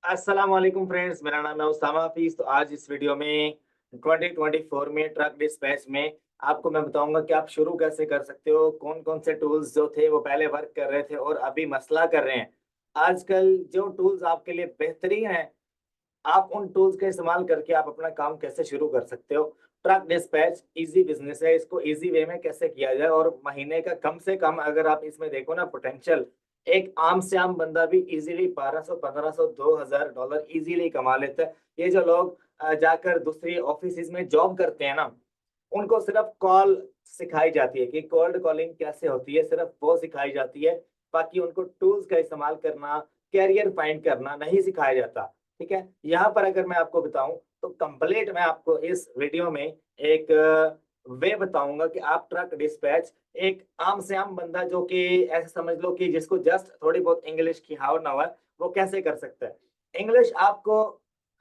अस्सलाम वालेकुम फ्रेंड्स, मेरा नाम है उसामा हफीज। तो आज इस वीडियो में 2024 में ट्रक डिस्पैच में आपको मैं बताऊंगा कि आप शुरू कैसे कर सकते हो। कौन कौन से टूल्स जो थे वो पहले वर्क कर रहे थे और अभी मसला कर रहे हैं। आजकल जो टूल्स आपके लिए बेहतरीन हैं, आप उन टूल्स का इस्तेमाल करके आप अपना काम कैसे शुरू कर सकते हो। ट्रक डिस्पैच इजी बिजनेस है, इसको इजी वे में कैसे किया जाए और महीने का कम से कम अगर आप इसमें देखो ना पोटेंशियल, एक आम से आम बंदा भी इजीली 1200 1500 $2000 इजीली कमा लेता है। ये जो लोग जाकर दूसरी ऑफिस में जॉब करते हैं ना, उनको सिर्फ कॉल सिखाई जाती है कि कोल्ड कॉलिंग कैसे होती है, सिर्फ वो सिखाई जाती है। बाकी उनको टूल्स का इस्तेमाल करना, कैरियर फाइंड करना नहीं सिखाया जाता। ठीक है, यहाँ पर अगर मैं आपको बताऊं तो कंप्लीट मैं आपको इस वीडियो में एक वे बताऊंगा कि आप ट्रक डिस्पैच, एक आम से आम बंदा जो कि ऐसे समझ लो कि जिसको जस्ट थोड़ी बहुत इंग्लिश की हाव ना हो, वो कैसे कर सकता है। इंग्लिश आपको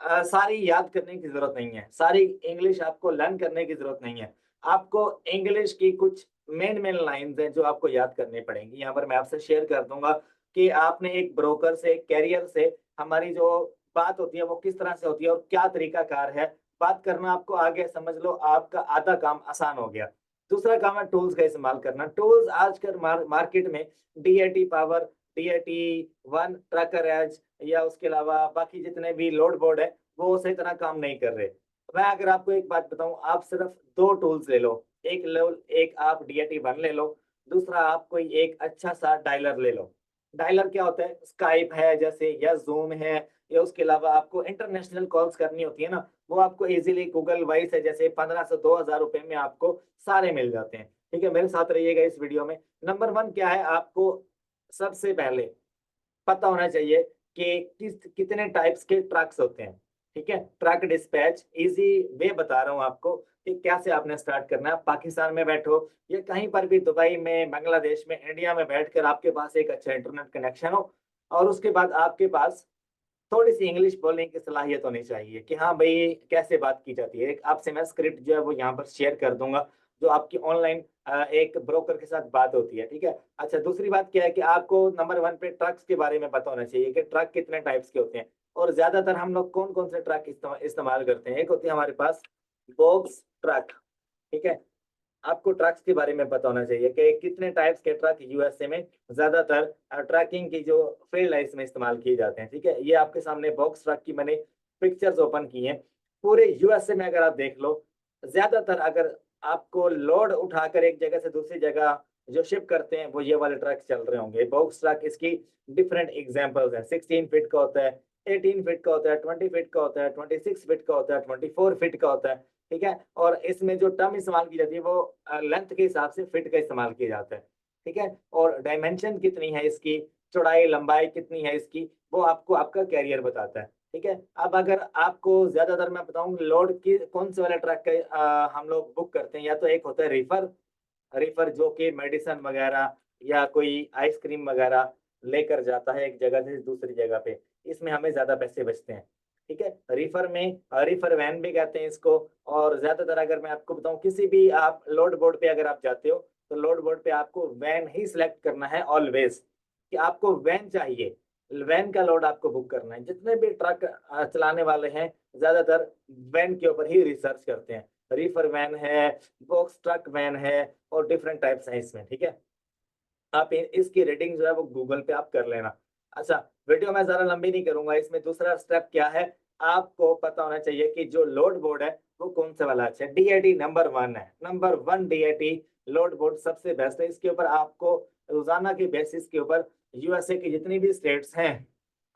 सारी याद करने की जरूरत नहीं है, सारी इंग्लिश आपको लर्न करने की जरूरत नहीं है। आपको इंग्लिश की कुछ मेन मेन लाइंस हैं जो आपको याद करनी पड़ेंगी। यहाँ पर मैं आपसे शेयर कर दूंगा कि आपने एक ब्रोकर से, एक कैरियर से हमारी जो बात होती है वो किस तरह से होती है और क्या तरीका कार है। बात करना आपको आगे समझ लो, आपका आधा काम आसान हो गया। दूसरा काम है टूल्स का इस्तेमाल करना। टूल्स आजकल मार्केट में DAT power, DAT one, trucker edge या उसके अलावा बाकी जितने भी लोड बोर्ड है वो सही तरह काम नहीं कर रहे। मैं अगर आपको एक बात बताऊं, आप सिर्फ दो टूल्स ले लो। एक आप डीएटी वन ले लो, दूसरा आप कोई एक अच्छा सा डायलर ले लो। डायलर क्या होता है? स्काइप है जैसे, या जूम है, या उसके अलावा आपको इंटरनेशनल कॉल्स करनी होती है ना, वो आपको इजीली गूगल वॉइस है जैसे 1500 से 2000 रुपए में आपको सारे मिल जाते हैं। ठीक है, मेरे साथ रहिएगा इस वीडियो में। नंबर वन क्या है, आपको सबसे पहले पता होना चाहिए कि कितने टाइप्स के ट्रक्स होते हैं। ठीक है, ट्रक डिस्पैच इजी वे बता रहा हूँ आपको कि कैसे आपने स्टार्ट करना है। आप पाकिस्तान में बैठो या कहीं पर भी, दुबई में, बांग्लादेश में, इंडिया में बैठकर आपके पास एक अच्छा इंटरनेट कनेक्शन हो और उसके बाद आपके पास थोड़ी सी इंग्लिश बोलने की सलाहियत होनी चाहिए कि हाँ भाई कैसे बात की जाती है। एक आपसे मैं स्क्रिप्ट जो है वो यहाँ पर शेयर कर दूंगा, जो आपकी ऑनलाइन एक ब्रोकर के साथ बात होती है। ठीक है, अच्छा दूसरी बात क्या है कि आपको नंबर वन पे ट्रक्स के बारे में पता होना चाहिए कि ट्रक कितने टाइप्स के होते हैं और ज्यादातर हम लोग कौन कौन से ट्रक इस्तेमाल करते हैं। एक होती है हमारे पास बॉक्स ट्रक। ठीक है, आपको ट्रक्स के बारे में पता होना चाहिए कि कितने टाइप्स के ट्रक यूएसए में ज्यादातर ट्रैकिंग की जो फील्ड है इसमें इस्तेमाल किए जाते हैं। ठीक है, ये आपके सामने बॉक्स ट्रक की मैंने पिक्चर्स ओपन की हैं। पूरे यूएसए में अगर आप देख लो, ज्यादातर अगर आपको लोड उठाकर एक जगह से दूसरी जगह जो शिप करते हैं वो ये वाले ट्रक चल रहे होंगे। बॉक्स ट्रक इसकी डिफरेंट एग्जाम्पल्स हैं। 16 फीट का होता है, 18 फीट का होता है, 20 फीट का होता है, 26 फीट का होता है, 24 फीट का होता है। ठीक है, और इसमें जो टर्म इस्तेमाल की जाती है वो लेंथ के हिसाब से फीट का इस्तेमाल किया जाता है। ठीक है, और डायमेंशन कितनी है इसकी, चौड़ाई लंबाई कितनी है इसकी, वो आपको आपका कैरियर बताता है। ठीक है, अब अगर आपको ज्यादातर मैं बताऊं लोड की कौन से वाले ट्रक का हम लोग बुक करते हैं, या तो एक होता है रिफर। रिफर जो कि मेडिसिन वगैरह या कोई आइसक्रीम वगैरह लेकर जाता है एक जगह से दूसरी जगह पे, इसमें हमें ज्यादा पैसे बचते हैं। ठीक है, रिफर में रिफर वैन भी कहते हैं इसको। और ज्यादातर अगर मैं आपको बताऊं, किसी भी आप लोड बोर्ड पे अगर आप जाते हो तो लोड बोर्ड पे आपको वैन ही सिलेक्ट करना है ऑलवेज, कि आपको वैन चाहिए। वैन का लोड आपको बुक करना है। जितने भी ट्रक चलाने वाले हैं ज्यादातर वैन के ऊपर ही रिसर्च करते हैं। रिफर वैन है, बॉक्स ट्रक वैन है, और डिफरेंट टाइप्स हैं इसमें। ठीक है, आप इसकी रेटिंग जो है वो गूगल पे आप कर लेना। अच्छा, वीडियो मैं ज्यादा लंबी नहीं करूंगा। इसमें दूसरा स्टेप क्या है, आपको पता होना चाहिए कि जो लोड बोर्ड है वो कौन सा वाला अच्छा है। डीएटी नंबर वन है, number one DAT load board सबसे बेस्ट है। इसके ऊपर आपको रोजाना के बेसिस के ऊपर यूएसए की जितनी भी स्टेट्स हैं,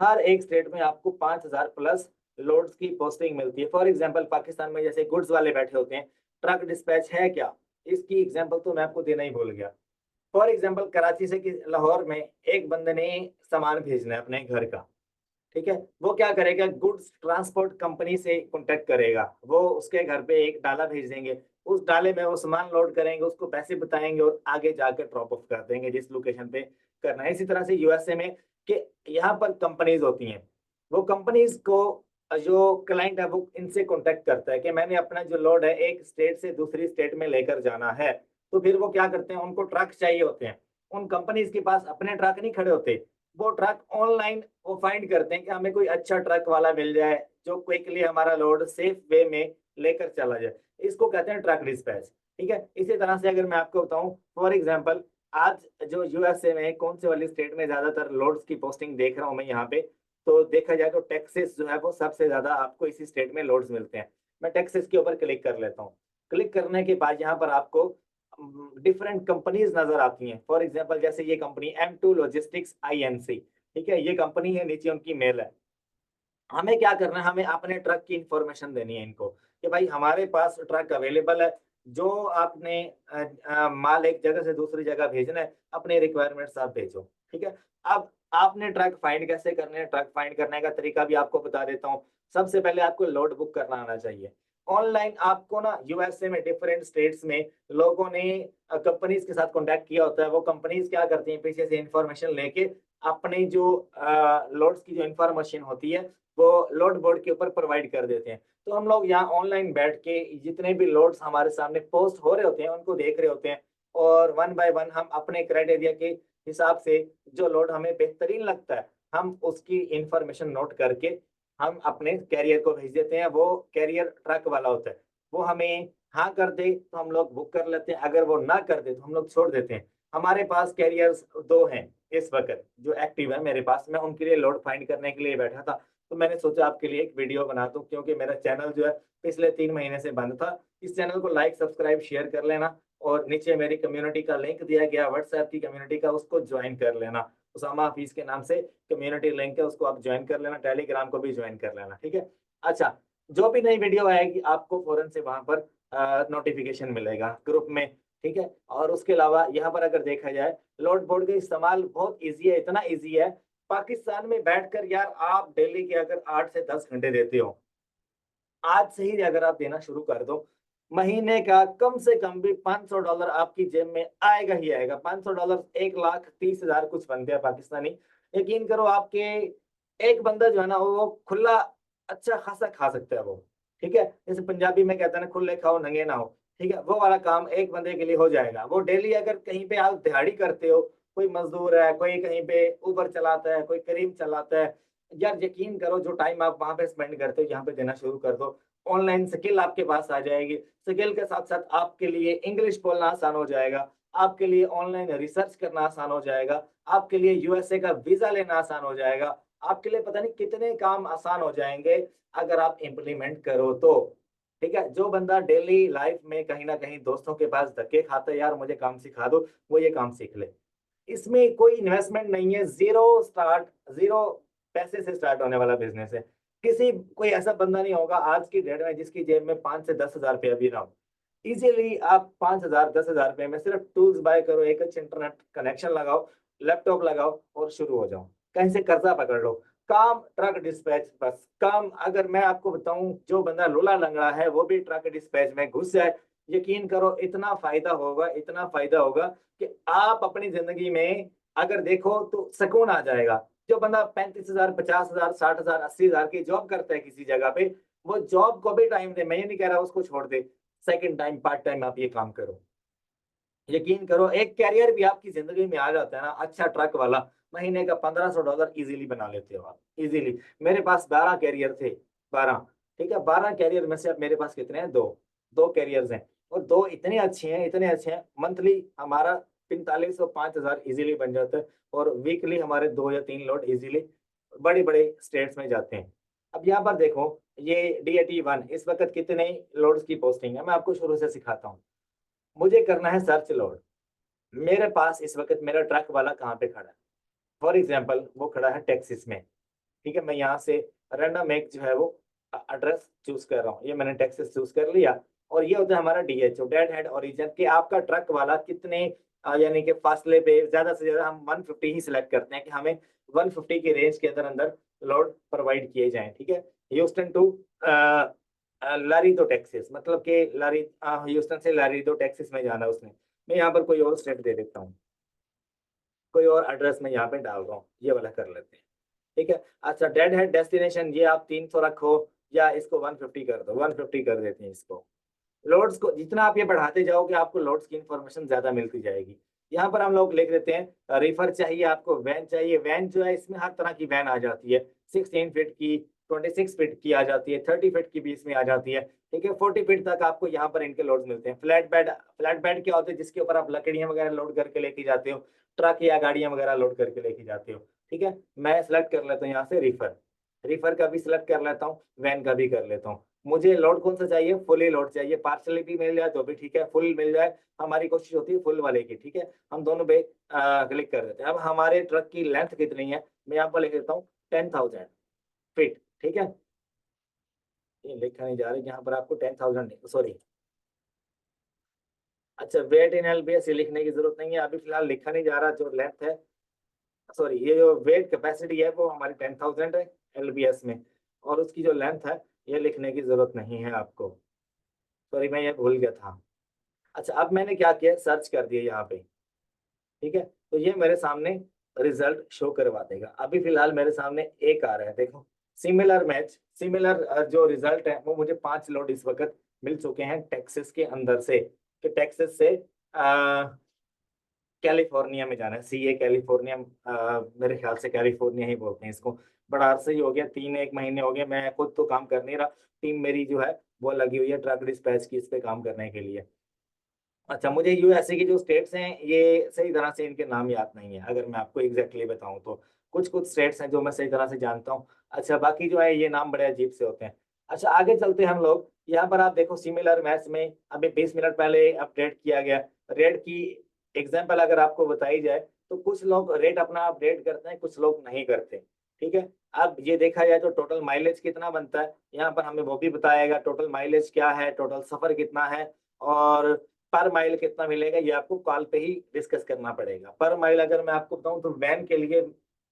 हर एक स्टेट में आपको 5000 प्लस लोड्स की पोस्टिंग मिलती है। फॉर एग्जाम्पल पाकिस्तान में जैसे गुड्स वाले बैठे होते हैं, ट्रक डिस्पैच है क्या, इसकी एग्जाम्पल तो मैं आपको देना ही भूल गया। फॉर एग्जाम्पल कराची से कि लाहौर में एक बंदे ने सामान भेजना है अपने घर का। ठीक है, वो क्या करेगा, गुड्स ट्रांसपोर्ट कंपनी से कांटेक्ट करेगा। वो उसके घर पे एक डाला भेज देंगे, उस डाले में वो सामान लोड करेंगे, उसको पैसे बताएंगे और आगे जाकर ड्रॉप ऑफ कर देंगे जिस लोकेशन पे करना है। इसी तरह से यूएसए में कि यहाँ पर कंपनीज होती हैं, वो कंपनीज को जो क्लाइंट है वो इनसे कांटेक्ट करता है कि मैंने अपना जो लोड है एक स्टेट से दूसरी स्टेट में लेकर जाना है। तो फिर वो क्या करते हैं, उनको ट्रक चाहिए होते हैं। उन कंपनीज के पास अपने ट्रक नहीं खड़े होते, वो ट्रक ऑनलाइन वो फाइंड करते हैं कि हमें कोई अच्छा ट्रक वाला मिल जाए जो क्विकली हमारा लोड सेफ वे में लेकर चला जाए। इसको कहते हैं ट्रक डिस्पैच। ठीक है, इसी तरह से अगर मैं आपको बताऊं, फॉर एग्जांपल आज जो यूएसए में कौन से वाली स्टेट में ज्यादातर लोड्स की पोस्टिंग देख रहा हूं मैं यहाँ पे, तो देखा जाए तो टेक्सास जो है वो सबसे ज्यादा आपको इसी स्टेट में लोड्स मिलते हैं। मैं टेक्सास के ऊपर क्लिक कर लेता हूँ। क्लिक करने के बाद यहाँ पर आपको डिफरेंट कंपनीज नजर आती हैं। फॉर एग्जांपल जैसे ये कंपनी M2 लॉजिस्टिक्स INC, ठीक है, ये कंपनी है, नीचे उनकी मेल है। हमें क्या करना है, हमें अपने ट्रक की इंफॉर्मेशन देनी है इनको कि भाई हमारे पास ट्रक अवेलेबल है, जो आपने माल एक जगह से दूसरी जगह भेजना है, अपने रिक्वायरमेंट्स आप भेजो। ठीक है, अब आपने ट्रक फाइंड कैसे करने हैं, ट्रक फाइंड करने का तरीका भी आपको बता देता हूँ। सबसे पहले आपको लोड बुक करना आना चाहिए। ऑनलाइन आपको ना यूएसए में डिफरेंट स्टेट्स में लोगों ने कंपनीज के साथ कॉन्टेक्ट किया होता है। वो कंपनीज क्या करती हैं, पीछे से इंफॉर्मेशन लेके अपने जो लोड्स की जो इंफॉर्मेशन होती है वो लोड बोर्ड के ऊपर प्रोवाइड कर देते हैं। तो हम लोग यहाँ ऑनलाइन बैठ के जितने भी लोड्स हमारे सामने पोस्ट हो रहे होते हैं उनको देख रहे होते हैं, और वन बाय वन हम अपने क्राइटेरिया के हिसाब से जो लोड हमें बेहतरीन लगता है हम उसकी इंफॉर्मेशन नोट करके हम अपने कैरियर को भेज देते हैं। वो कैरियर ट्रक वाला होता है, वो हमें हाँ कर दे तो हम लोग बुक कर लेते हैं, अगर वो ना कर दे तो हम लोग छोड़ देते हैं। हमारे पास कैरियर्स दो हैं इस वक्त जो एक्टिव है मेरे पास। मैं उनके लिए लोड फाइंड करने के लिए बैठा था, तो मैंने सोचा आपके लिए एक वीडियो बना दूं, क्योंकि मेरा चैनल जो है पिछले 3 महीने से बंद था। इस चैनल को लाइक सब्सक्राइब शेयर कर लेना, और नीचे मेरी कम्युनिटी का लिंक दिया गया व्हाट्सएप की कम्युनिटी का, उसको ज्वाइन कर लेना। उसामा हफीज के नाम से कम्युनिटी लिंक है, उसको आप ज्वाइन कर लेना। टेलीग्राम को भी ज्वाइन कर लेना, ठीक है। अच्छा, जो भी नई वीडियो आएगी आपको फौरन से वहां पर नोटिफिकेशन मिलेगा ग्रुप में, ठीक है। और उसके अलावा यहाँ पर अगर देखा जाए, लोड बोर्ड का इस्तेमाल बहुत ईजी है, इतना ईजी है पाकिस्तान में बैठकर यार आप डेली के अगर 8 से 10 घंटे देते हो, आज से ही अगर आप देना शुरू कर दो, महीने का कम से कम भी $500 आपकी जेब में आएगा ही आएगा। $500 1,30,000 कुछ बनते हैं पाकिस्तानी। यकीन करो आपके एक बंदा जो है ना वो खुला अच्छा खासा खा सकता है वो, ठीक है। जैसे पंजाबी में कहते हैं ना, खुले खाओ नंगे ना हो, ठीक है। वो वाला काम एक बंदे के लिए हो जाएगा। वो डेली अगर कहीं पे आप दिहाड़ी करते हो, कोई मजदूर है, कोई कहीं पे उबर चलाता है, कोई करीम चलाता है, यार यकीन करो जो टाइम आप वहां पे स्पेंड करते हो यहाँ पे देना शुरू कर दो। ऑनलाइन स्किल आपके पास आ जाएगी, स्किल के साथ साथ आपके लिए इंग्लिश बोलना आसान हो जाएगा, आपके लिए ऑनलाइन रिसर्च करना आसान हो जाएगा, आपके लिए यूएसए का वीजा लेना आसान हो जाएगा, आपके लिए पता नहीं कितने काम आसान हो जाएंगे अगर आप इम्प्लीमेंट करो तो। ठीक है, जो बंदा डेली लाइफ में कहीं ना कहीं दोस्तों के पास धक्के खाता है, यार मुझे काम सिखा दो, वो ये काम सीख ले। इसमें कोई इन्वेस्टमेंट नहीं है, जीरो पैसे से स्टार्ट होने वाला बिजनेस है। किसी कोई ऐसा बंदा नहीं होगा आज की डेट में जिसकी जेब में 5 से 10 हजार रुपया भी ना हो। इजीली आप 5,000 10,000 रुपए में सिर्फ टूल्स बाय करो, एक अच्छे इंटरनेट कनेक्शन लगाओ, लैपटॉप लगाओ और शुरू हो जाओ। कहीं से कर्जा पकड़ लो, काम ट्रक डिस्पैच, बस काम। अगर मैं आपको बताऊं, जो बंदा लूला लंगड़ा है वो भी ट्रक डिस्पैच में घुस जाए, यकीन करो इतना फायदा होगा, इतना फायदा होगा कि आप अपनी जिंदगी में अगर देखो तो सुकून आ जाएगा। जो बंदा 35,000 50,000 60,000 80,000 की जॉब करता है किसी जगह पे, वो जॉब को भी टाइम दे, मैं ये नहीं कह रहा उसको छोड़ दे, सेकंड टाइम पार्ट टाइम आप ये काम करो। यकीन करो एक कैरियर भी आपकी जिंदगी में आ जाता है ना, अच्छा ट्रक वाला, महीने का $1,500 इजीली बना लेते हो आप, इजीली। मेरे पास 12 कैरियर थे, 12, ठीक है। 12 कैरियर में से अब मेरे पास कितने हैं, दो दो कैरियर्स हैं, और दो इतने अच्छे हैं, इतने अच्छे हैं, मंथली हमारा 45 और 5,000 इजीली बन जाता है, और वीकली हमारे 2 या 3 लोड इजीली बड़े बड़े स्टेट्स में जाते हैं। अब यहाँ पर देखो, ये DAT1 इस वक्त कितने लोड्स की पोस्टिंग है, मैं आपको शुरू से सिखाता हूँ। मुझे करना है सर्च लोड। मेरे पास इस वक्त मेरा ट्रक वाला कहाँ पे खड़ा है, फॉर एग्जाम्पल वो खड़ा है टेक्सिस में, ठीक है। मैं यहाँ से रैंडम एक जो है वो एड्रेस चूज कर रहा हूँ, ये मैंने टेक्सास चूज कर लिया, और ये होता है हमारा DHO, डेड हेड ओरिजिन, कि आपका ट्रक वाला कितने यानी कि फासले पे, ज्यादा से ज्यादा हम 150 ही सिलेक्ट करते हैं कि हमें 150 की रेंज के अंदर अंदर लोड प्रोवाइड किए जाएं, ठीक है। ह्यूस्टन टू लारीडो टेक्सास, मतलब कि ह्यूस्टन से लारीडो टेक्सास में जाना है उसने। मैं यहाँ पर कोई और स्टेट दे देता हूँ, कोई और एड्रेस मैं यहाँ पे डाल रहा हूँ, ये वाला कर लेते हैं, ठीक है। अच्छा, डेड हेड डेस्टिनेशन ये आप 300 रखो, या इसको 150 कर दो, 150 कर देते हैं इसको। लोड्स को जितना आप ये बढ़ाते जाओगे आपको लोड्स की इंफॉर्मेशन ज्यादा मिलती जाएगी। यहाँ पर हम लोग लिख देते हैं रिफर चाहिए आपको, वैन चाहिए। वैन जो है इसमें हर तरह की वैन आ जाती है, 16 फीट की, 26 फीट की आ जाती है, 30 फीट की भी इसमें आ जाती है। ठीक है, 40 फीट तक आपको यहाँ पर इनके लोड मिलते हैं। फ्लैट बेड क्या होते हैं, जिसके ऊपर आप लकड़ियां वगैरह लोड करके लेके जाते हो, ट्रक या गाड़ियां वगैरह लोड करके लेके जाते हो। ठीक है, मैं सेलेक्ट कर लेता हूँ यहाँ से रिफर, रिफर का भी सिलेक्ट कर लेता हूँ, वैन का भी कर लेता हूँ। मुझे लोड कौन सा चाहिए, फुली लोड चाहिए, पार्सली भी मिल जाए तो भी ठीक है, फुल मिल जाए, हमारी कोशिश होती है फुल वाले की। ठीक है, हम दोनों पे क्लिक कर देते हैं। अब हमारे ट्रक की लेंथ कितनी है, मैं यहाँ पर लिख देता हूँ 10,000 फीट। ठीक है, ये लिखा नहीं जा रहा है यहाँ पर, आपको 10,000, सॉरी, अच्छा वेट इन एलबीएस ये लिखने की जरूरत नहीं है, अभी फिलहाल लिखा नहीं जा रहा। जो लेंथ है, सॉरी, ये जो वेट कैपेसिटी है वो हमारी 10,000 है एलबीएस में, और उसकी जो लेंथ है ये लिखने की जरूरत नहीं है आपको। सॉरी, मैं ये भूल गया था। अच्छा, अब मैंने क्या किया, सर्च कर दिया यहाँ पे। ठीक है, तो ये मेरे सामने रिजल्ट शो करवा देगा। अभी फिलहाल मेरे सामने एक आ रहा है, देखो, सिमिलर मैच, सिमिलर जो रिजल्ट है वो मुझे 5 लोड इस वक्त मिल चुके हैं टेक्सास के अंदर से। कि टेक्सास से कैलिफोर्निया में जाना है, सीए कैलिफोर्निया, मेरे ख्याल से कैलिफोर्निया ही बोलते हैं इसको। बड़ा अरसा ही हो गया, 3 एक महीने हो गए, मैं खुद तो काम कर नहीं रहा, टीम मेरी जो है वो लगी हुई है ट्रक डिस्पैच की, इस पे काम करने के लिए। अच्छा, मुझे यूएसए की जो स्टेट्स हैं ये सही तरह से इनके नाम याद नहीं है, अगर मैं आपको एग्जैक्टली बताऊं तो कुछ कुछ स्टेट्स हैं जो मैं सही तरह से जानता हूँ। अच्छा, बाकी जो है ये नाम बड़े अजीब से होते हैं। अच्छा, आगे चलते हैं हम लोग। यहाँ पर आप देखो, सिमिलर मैच में अभी 20 मिनट पहले अपडेट किया गया रेट की एग्जाम्पल अगर आपको बताई जाए, तो कुछ लोग रेट अपना अपडेट करते हैं, कुछ लोग नहीं करते। ठीक है, अब ये देखा जाए तो टोटल माइलेज कितना बनता है, यहाँ पर हमें वो भी बताएगा टोटल माइलेज क्या है, टोटल सफर कितना है, और पर माइल कितना मिलेगा, ये आपको कॉल पे ही डिस्कस करना पड़ेगा। पर माइल अगर मैं आपको बताऊं तो वैन के लिए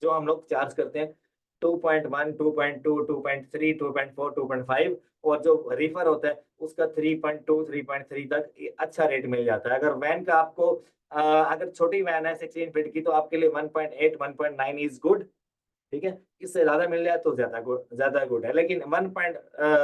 जो हम लोग चार्ज करते हैं 2.1, 2.2, 2.3, 2.4, 2.5, और जो रिफर होता है उसका 3.2, 3.3 तक अच्छा रेट मिल जाता है। अगर वैन का आपको अगर छोटी वैन है 16 फीट की, तो आपके लिए 1.8, 1.9 इज गुड। ठीक है, इससे ज्यादा मिल जाए तो ज्यादा गुड है, लेकिन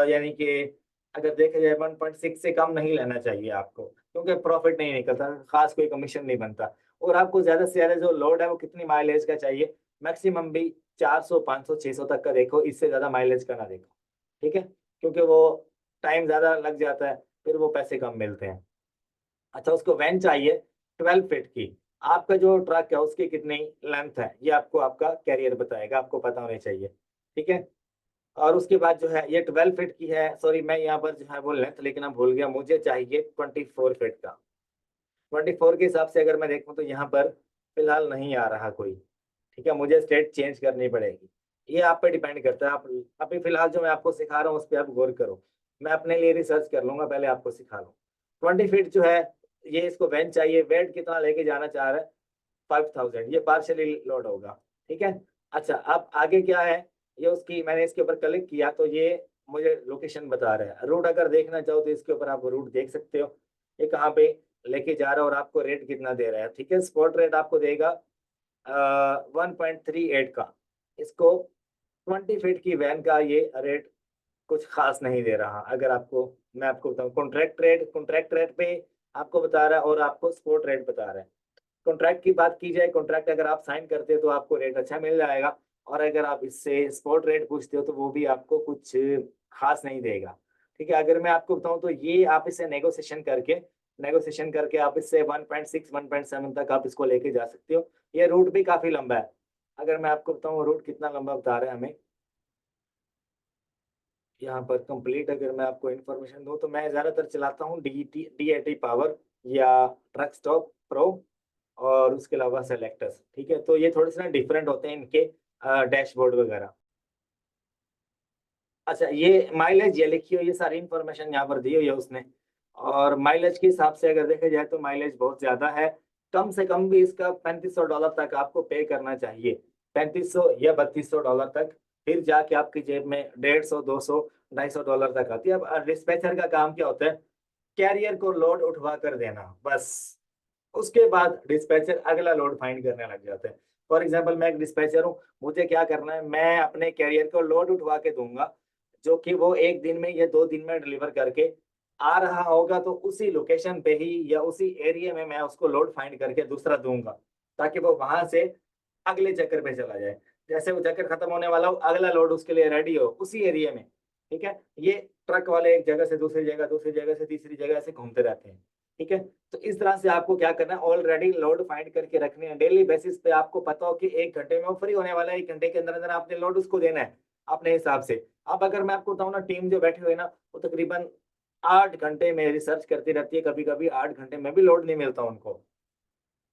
यानी कि अगर देखा जाए 1.6 से कम नहीं लेना चाहिए आपको, क्योंकि प्रॉफिट नहीं निकलता, खास कोई कमीशन नहीं बनता। और आपको ज्यादा से ज्यादा जो लोड है वो कितनी माइलेज का चाहिए, मैक्सिमम भी 400, 500, 600 तक का देखो, इससे ज्यादा माइलेज का ना देखो। ठीक है, क्योंकि वो टाइम ज्यादा लग जाता है, फिर वो पैसे कम मिलते हैं। अच्छा, उसको वैन चाहिए 12 फीट की। आपका जो ट्रक है उसकी कितनी लेंथ है ये आपको आपका कैरियर बताएगा, आपको पता होना चाहिए। ठीक है, और उसके बाद जो है ये 12 फीट की है, सॉरी मैं यहाँ पर जो है वो लेंथ लिखना भूल गया, मुझे चाहिए 24 फीट का। 24 के हिसाब से अगर मैं देखूँ तो यहाँ पर फिलहाल नहीं आ रहा कोई। ठीक है, मुझे स्टेट चेंज करनी पड़ेगी, ये आप पे डिपेंड करता है। आप अभी फिलहाल जो मैं आपको सिखा रहा हूँ उस पर आप गौर करो, मैं अपने लिए रिसर्च कर लूंगा, पहले आपको सिखा लूँ। 20 फीट जो है ये इसको वैन चाहिए, वेट कितना लेके जाना चाह रहा है, 5,000, ये पार्शली लोड होगा। ठीक है, अच्छा अब आगे क्या है, ये उसकी मैंने इसके ऊपर क्लिक किया तो ये मुझे लोकेशन बता रहा है। रूट अगर देखना चाहो तो इसके ऊपर आप रूट देख सकते हो, ये कहाँ पे लेके जा रहा है और आपको रेट कितना दे रहा है। ठीक है, स्पॉट रेट आपको देगा 1.38 का। इसको 20 फीट की वैन का ये रेट कुछ खास नहीं दे रहा। अगर आपको मैं आपको बताऊं, कॉन्ट्रैक्ट रेट पे आपको बता रहा है और आपको स्पॉट रेट बता रहा है। कॉन्ट्रैक्ट की बात की जाए, कॉन्ट्रैक्ट अगर आप साइन करते हो तो आपको रेट अच्छा मिल जाएगा, और अगर आप इससे स्पॉट रेट पूछते हो तो वो भी आपको कुछ खास नहीं देगा। ठीक है, अगर मैं आपको बताऊं तो ये आप इसे नेगोशिएशन करके आप इससे 1.6, 1.7 तक आप इसको लेके जा सकते हो। ये रूट भी काफी लंबा है, अगर मैं आपको बताऊं रूट कितना लंबा बता रहा है हमें यहाँ पर कंप्लीट, अगर मैं आपको इन्फॉर्मेशन दूं तो मैं ज्यादातर चलाता हूँ डी80 पावर या ट्रक स्टॉप प्रो, और उसके अलावा सेलेक्टर्स। ठीक है, तो ये थोड़े से ना डिफरेंट होते हैं इनके डैशबोर्ड वगैरह। अच्छा, ये माइलेज ये लिखी हुई, ये सारी इन्फॉर्मेशन यहाँ पर दी हुई है उसने, और माइलेज के हिसाब से अगर देखा जाए तो माइलेज बहुत ज्यादा है। कम से कम भी इसका $3500 तक आपको पे करना चाहिए, 3500 या $3200 तक, फिर जाके आपकी जेब में 150, 200, $250 तक आती है। अब डिस्पैचर का काम क्या होता है, कैरियर को लोड उठवा कर देना बस, उसके बाद डिस्पैचर अगला लोड फाइंड करने लग जाता है। फॉर एग्जाम्पल मैं एक डिस्पैचर हूँ, मुझे क्या करना है, मैं अपने कैरियर को लोड उठवा के दूंगा, जो कि वो 1 दिन में या 2 दिन में डिलीवर करके आ रहा होगा तो उसी लोकेशन पे ही या उसी एरिया में मैं उसको लोड फाइंड करके दूसरा दूंगा, ताकि वो वहां से अगले चक्कर पे चला जाए। जैसे वो चक्कर खत्म होने वाला हो, अगला लोड उसके लिए रेडी हो उसी एरिया में। ठीक है, ये ट्रक वाले एक जगह से दूसरी जगह, दूसरी जगह से तीसरी जगह से घूमते रहते हैं। ठीक है, तो इस तरह से आपको क्या करना है, ऑलरेडी लोड फाइंड करके रखने हैं। डेली बेसिस पे आपको पता हो कि 1 घंटे में वो फ्री होने वाला है, 1 घंटे के अंदर अंदर आपने लोड उसको देना है अपने हिसाब से। अब अगर मैं आपको बताऊं ना, टीम जो बैठी हुई है ना, वो तकरीबन 8 घंटे में रिसर्च करती रहती है। कभी कभी 8 घंटे में भी लोड नहीं मिलता उनको।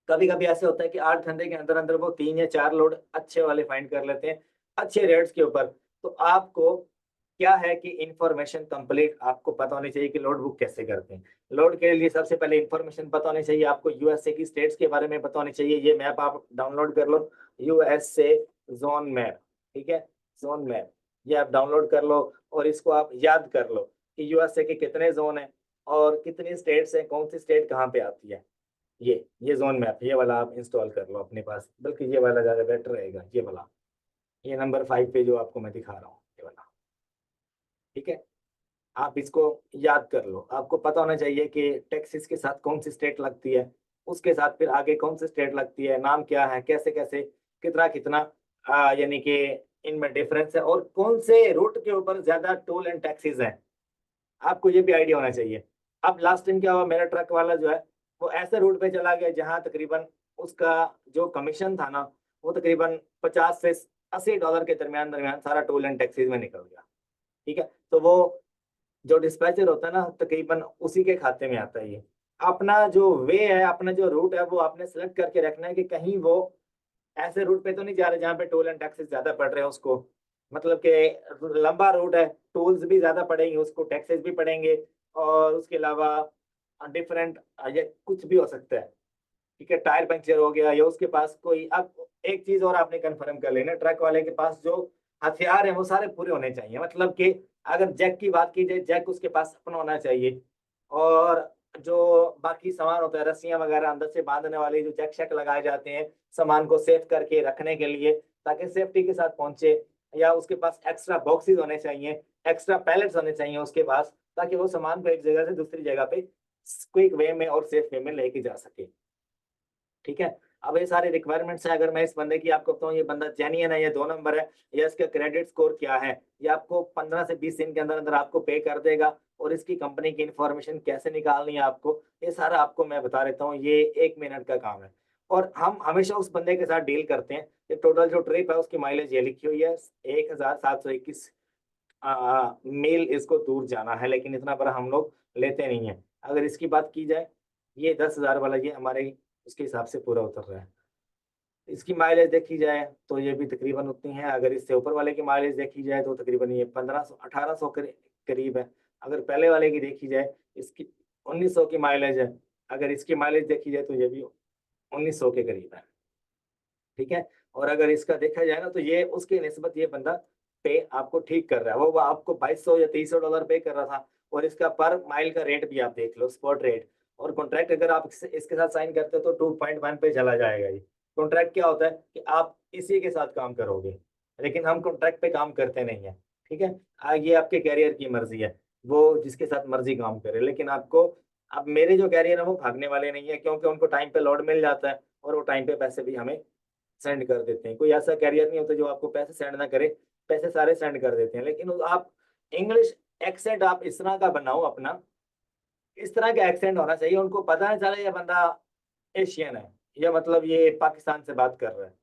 कभी कभी ऐसे होता है कि 8 घंटे के अंदर अंदर वो 3 या 4 लोड अच्छे वाले फाइंड कर लेते हैं, अच्छे रेट्स के ऊपर। तो आपको क्या है कि इंफॉर्मेशन कंप्लीट आपको पता होनी चाहिए कि लोड बुक कैसे करते हैं। लोड के लिए सबसे पहले इंफॉर्मेशन पता होनी चाहिए आपको, यूएसए की स्टेट्स के बारे में पता होनी चाहिए। ये मैप आप डाउनलोड कर लो, यूएसए जोन मैप। ठीक है, जोन मैप ये आप डाउनलोड कर लो और इसको आप याद कर लो कि यूएसए के कितने जोन हैं और कितनी स्टेट्स हैं, कौन सी स्टेट कहाँ पे आती है। ये जोन मैप ये वाला आप इंस्टॉल कर लो अपने पास, बल्कि ये वाला ज़्यादा बेटर रहेगा, ये वाला, ये नंबर 5 पे जो आपको मैं दिखा रहा हूँ, ये वाला। ठीक है, आप इसको याद कर लो। आपको पता होना चाहिए कि टेक्सास के साथ कौन सी स्टेट लगती है, उसके साथ फिर आगे कौन सी स्टेट लगती है, नाम क्या है, कैसे कैसे, कितना कितना, यानी कि इनमें डिफरेंस है, और कौन से रूट के ऊपर ज्यादा टोल एंड टैक्सेस हैं, आपको ये भी आइडिया होना चाहिए। अब लास्ट टाइम क्या हुआ, मेरा ट्रक वाला जो है वो ऐसे रूट पे चला गया जहां तकरीबन उसका जो कमीशन था ना, वो तकरीबन 50 से 80 डॉलर के दरमियान दरमियान सारा टोल एंड टैक्सेस में निकल गया। ठीक है, तो वो जो डिस्पैचर होता है ना, तकरीबन उसी के खाते में आता है ये। अपना जो वे है, अपना जो रूट है, वो आपने सेलेक्ट करके रखना है कि कहीं वो ऐसे रूट पे तो नहीं जा रहे जहाँ पे टोल एंड टैक्सेस ज्यादा पड़ रहे हैं उसको। मतलब कि लंबा रूट है, टोल्स भी ज्यादा पड़ेंगे उसको, टैक्सेस भी पड़ेंगे, और उसके अलावा डिफरेंट ये कुछ भी हो सकता है। ठीक है, टायर पंक्चर हो गया या उसके पास कोई। अब एक चीज और आपने कंफर्म कर लेना, ट्रक वाले के पास जो हथियार है वो सारे पूरे होने चाहिए। मतलब कि अगर जैक की बात की जाए, जैक उसके पास अपना होना चाहिए। और जो बाकी सामान होता है, रस्सियां वगैरह अंदर से बांधने वाले जो जैक शैक लगाए जाते हैं सामान को सेफ करके रखने के लिए, ताकि सेफ्टी के साथ पहुंचे। या उसके पास एक्स्ट्रा बॉक्सेस होने चाहिए, एक्स्ट्रा पैलेट्स होने चाहिए उसके पास, ताकि वो सामान को एक जगह से दूसरी जगह पे क्विक वे में और सेफ वे में लेके जा सके। ठीक है, अब ये सारे रिक्वायरमेंट्स है। अगर मैं इस बंदे की आपको बताऊं, ये बंदा जेन्युइन है, ये 2 नंबर है, या इसका क्रेडिट स्कोर क्या है, ये आपको 15 से 20 दिन के अंदर अंदर आपको पे कर देगा। और इसकी कंपनी की इंफॉर्मेशन कैसे निकालनी है आपको, ये सारा आपको मैं बता देता हूँ, ये 1 मिनट का काम है। और हम हमेशा उस बंदे के साथ डील करते हैं। ये टोटल जो ट्रिप है उसकी माइलेज ये लिखी हुई है, 1721 मील इसको दूर जाना है, लेकिन इतना बड़ा हम लोग लेते नहीं है। अगर इसकी बात की जाए, ये 10,000 वाला ये हमारे उसके हिसाब से पूरा उतर रहा है। इसकी माइलेज देखी जाए तो ये भी तकरीबन उतनी है। अगर इससे ऊपर वाले की माइलेज देखी जाए तो तकरीबन ये 1500 1800 के करीब है। अगर पहले वाले की देखी जाए, इसकी 1900 की माइलेज है। अगर इसकी माइलेज देखी जाए तो ये भी 1900 के करीब है। ठीक है, और अगर इसका देखा जाए ना, तो ये उसके निस्बत ये बंदा पे आपको ठीक कर रहा है। वो आपको 2200 या 2300 डॉलर पे कर रहा था, और इसका पर माइल का रेट भी आप देख लो, स्पॉट रेट। और कॉन्ट्रैक्ट अगर आप इसके साथ साइन करते हो तो 2.1 पे चला जाएगा। ये कॉन्ट्रैक्ट क्या होता है कि आप इसी के साथ काम करोगे, लेकिन हम कॉन्ट्रैक्ट पे काम करते नहीं है। ठीक है, ये आपके कैरियर की मर्जी है, वो जिसके साथ मर्जी काम करे, लेकिन आपको, अब मेरे जो कैरियर है वो भागने वाले नहीं है, क्योंकि उनको टाइम पे लोड मिल जाता है और वो टाइम पे पैसे भी हमें सेंड कर देते हैं। कोई ऐसा कैरियर नहीं होता जो आपको पैसे सेंड ना करे, पैसे सारे सेंड कर देते हैं। लेकिन आप इंग्लिश एक्सेंट आप इस तरह का बनाओ अपना, इस तरह का एक्सेंट होना चाहिए उनको पता नहीं चले ये बंदा एशियन है, या मतलब ये पाकिस्तान से बात कर रहा है।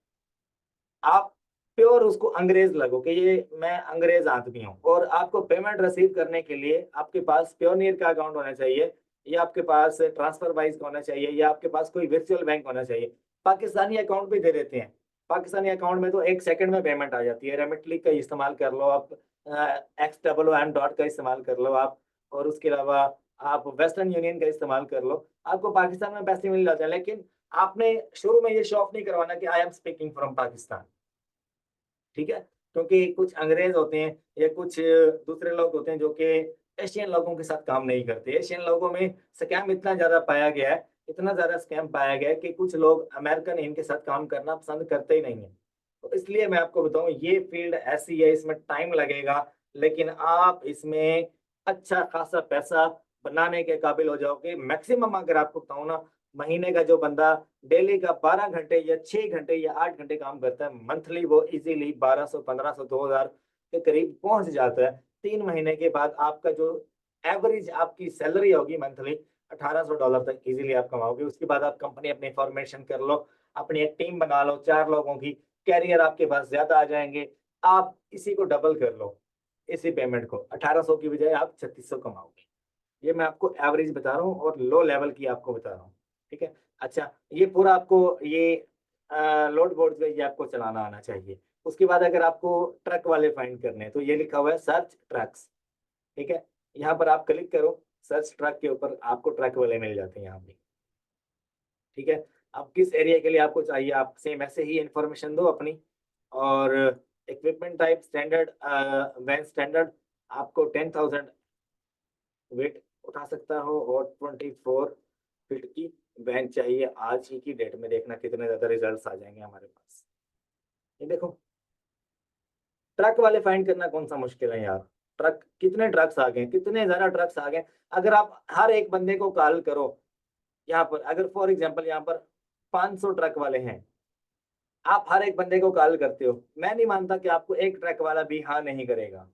आप प्योर उसको अंग्रेज लगो कि ये मैं अंग्रेज आदमी हूँ। और आपको पेमेंट रिसीव करने के लिए आपके पास प्योनियर का अकाउंट होना चाहिए, या आपके पास ट्रांसफर वाइज का होना चाहिए, या आपके पास कोई वर्चुअल बैंक होना चाहिए। पाकिस्तानी अकाउंट भी दे देते हैं। पाकिस्तानी अकाउंट में तो 1 सेकंड में पेमेंट आ जाती है। रेमिटली का इस्तेमाल कर लो आप, XMM डॉट का इस्तेमाल कर लो आप, और उसके अलावा आप वेस्टर्न यूनियन का इस्तेमाल कर लो, आपको पाकिस्तान में पैसे मिल जाते हैं। लेकिन आपने शुरू में ये शो ऑफ नहीं करवाना कि I am speaking from Pakistan. ठीक है, क्योंकि कुछ अंग्रेज होते हैं या कुछ दूसरे लोग होते हैं जो कि एशियन लोगों के साथ काम नहीं करते। एशियन लोगों में स्कैम इतना ज्यादा पाया गया है, इतना ज्यादा स्कैम पाया गया है कि कुछ लोग अमेरिकन इनके साथ काम करना पसंद करते ही नहीं है। तो इसलिए मैं आपको बताऊं, ये फील्ड ऐसी है, इसमें टाइम लगेगा, लेकिन आप इसमें अच्छा खासा पैसा बनाने के काबिल हो जाओगे। मैक्सिमम अगर आपको बताऊं ना, महीने का जो बंदा डेली का 12 घंटे या 6 घंटे या 8 घंटे काम करता है, मंथली वो इजीली 1200 1500 2000 के करीब पहुंच जाता है। 3 महीने के बाद आपका जो एवरेज आपकी सैलरी होगी मंथली $1800 तक इजीली आप कमाओगे। उसके बाद आप कंपनी अपनी फॉर्मेशन कर लो, अपनी एक टीम बना लो 4 लोगों की, कैरियर आपके पास ज्यादा आ जाएंगे। आप इसी को डबल कर लो, इसी पेमेंट को 1800 की बजाय आप 3600 कमाओगे। ये मैं आपको एवरेज बता रहा हूँ और लो लेवल की आपको बता रहा हूँ। ठीक है। अच्छा, ये पूरा आपको ये लोड बोर्ड पे ये आपको चलाना आना चाहिए। उसके बाद अगर आपको ट्रक वाले फाइंड करने हैं तो ये लिखा हुआ है सर्च ट्रक्स। ठीक है, यहाँ पर आप क्लिक करो, सर्च ट्रक के ऊपर आपको ट्रक वाले मिल जाते हैं यहाँ पे। ठीक है, अब किस एरिया के लिए आपको चाहिए, आप सेम ऐसे ही इंफॉर्मेशन दो अपनी। और equipment type standard, van standard, आपको 10,000 वेट उठा सकता हो और 24 फीट की वैन चाहिए। आज ही की डेट में देखना कितने ज्यादा रिजल्ट्स आ जाएंगे हमारे पास। ये देखो, ट्रक वाले फाइंड करना कौन सा मुश्किल है यार। ट्रक, कितने ट्रक्स आ गए, कितने ज्यादा ट्रक्स आ गए। अगर आप हर एक बंदे को कॉल करो, यहाँ पर अगर फॉर एग्जांपल यहाँ पर 500 ट्रक वाले हैं, आप हर एक बंदे को कॉल करते हो, मैं नहीं मानता कि आपको एक ट्रक वाला भी हाँ नहीं करेगा।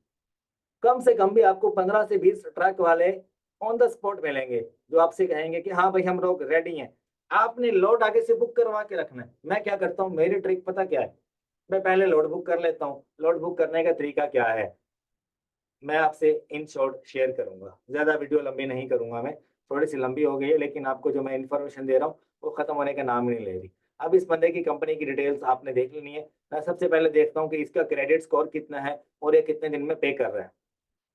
कम से कम भी आपको 15 से 20 ट्रक वाले ऑन द स्पॉट मिलेंगे जो आपसे कहेंगे कि हाँ भाई हम लोग रेडी हैं। आपने लोड आगे से बुक करवा के रखना है। मैं क्या करता हूँ, मेरी ट्रिक पता क्या है, मैं पहले लोड बुक कर लेता हूँ। लोड बुक करने का तरीका क्या है, मैं आपसे इन शॉर्ट शेयर करूंगा, ज्यादा वीडियो लंबी नहीं करूंगा मैं। थोड़ी सी लंबी हो गई है लेकिन आपको जो मैं इन्फॉर्मेशन दे रहा हूँ वो खत्म होने का नाम ही नहीं ले रही। अब इस बंदे की कंपनी की डिटेल्स आपने देख लेनी है। मैं सबसे पहले देखता हूँ कि इसका क्रेडिट स्कोर कितना है और ये कितने दिन में पे कर रहा है।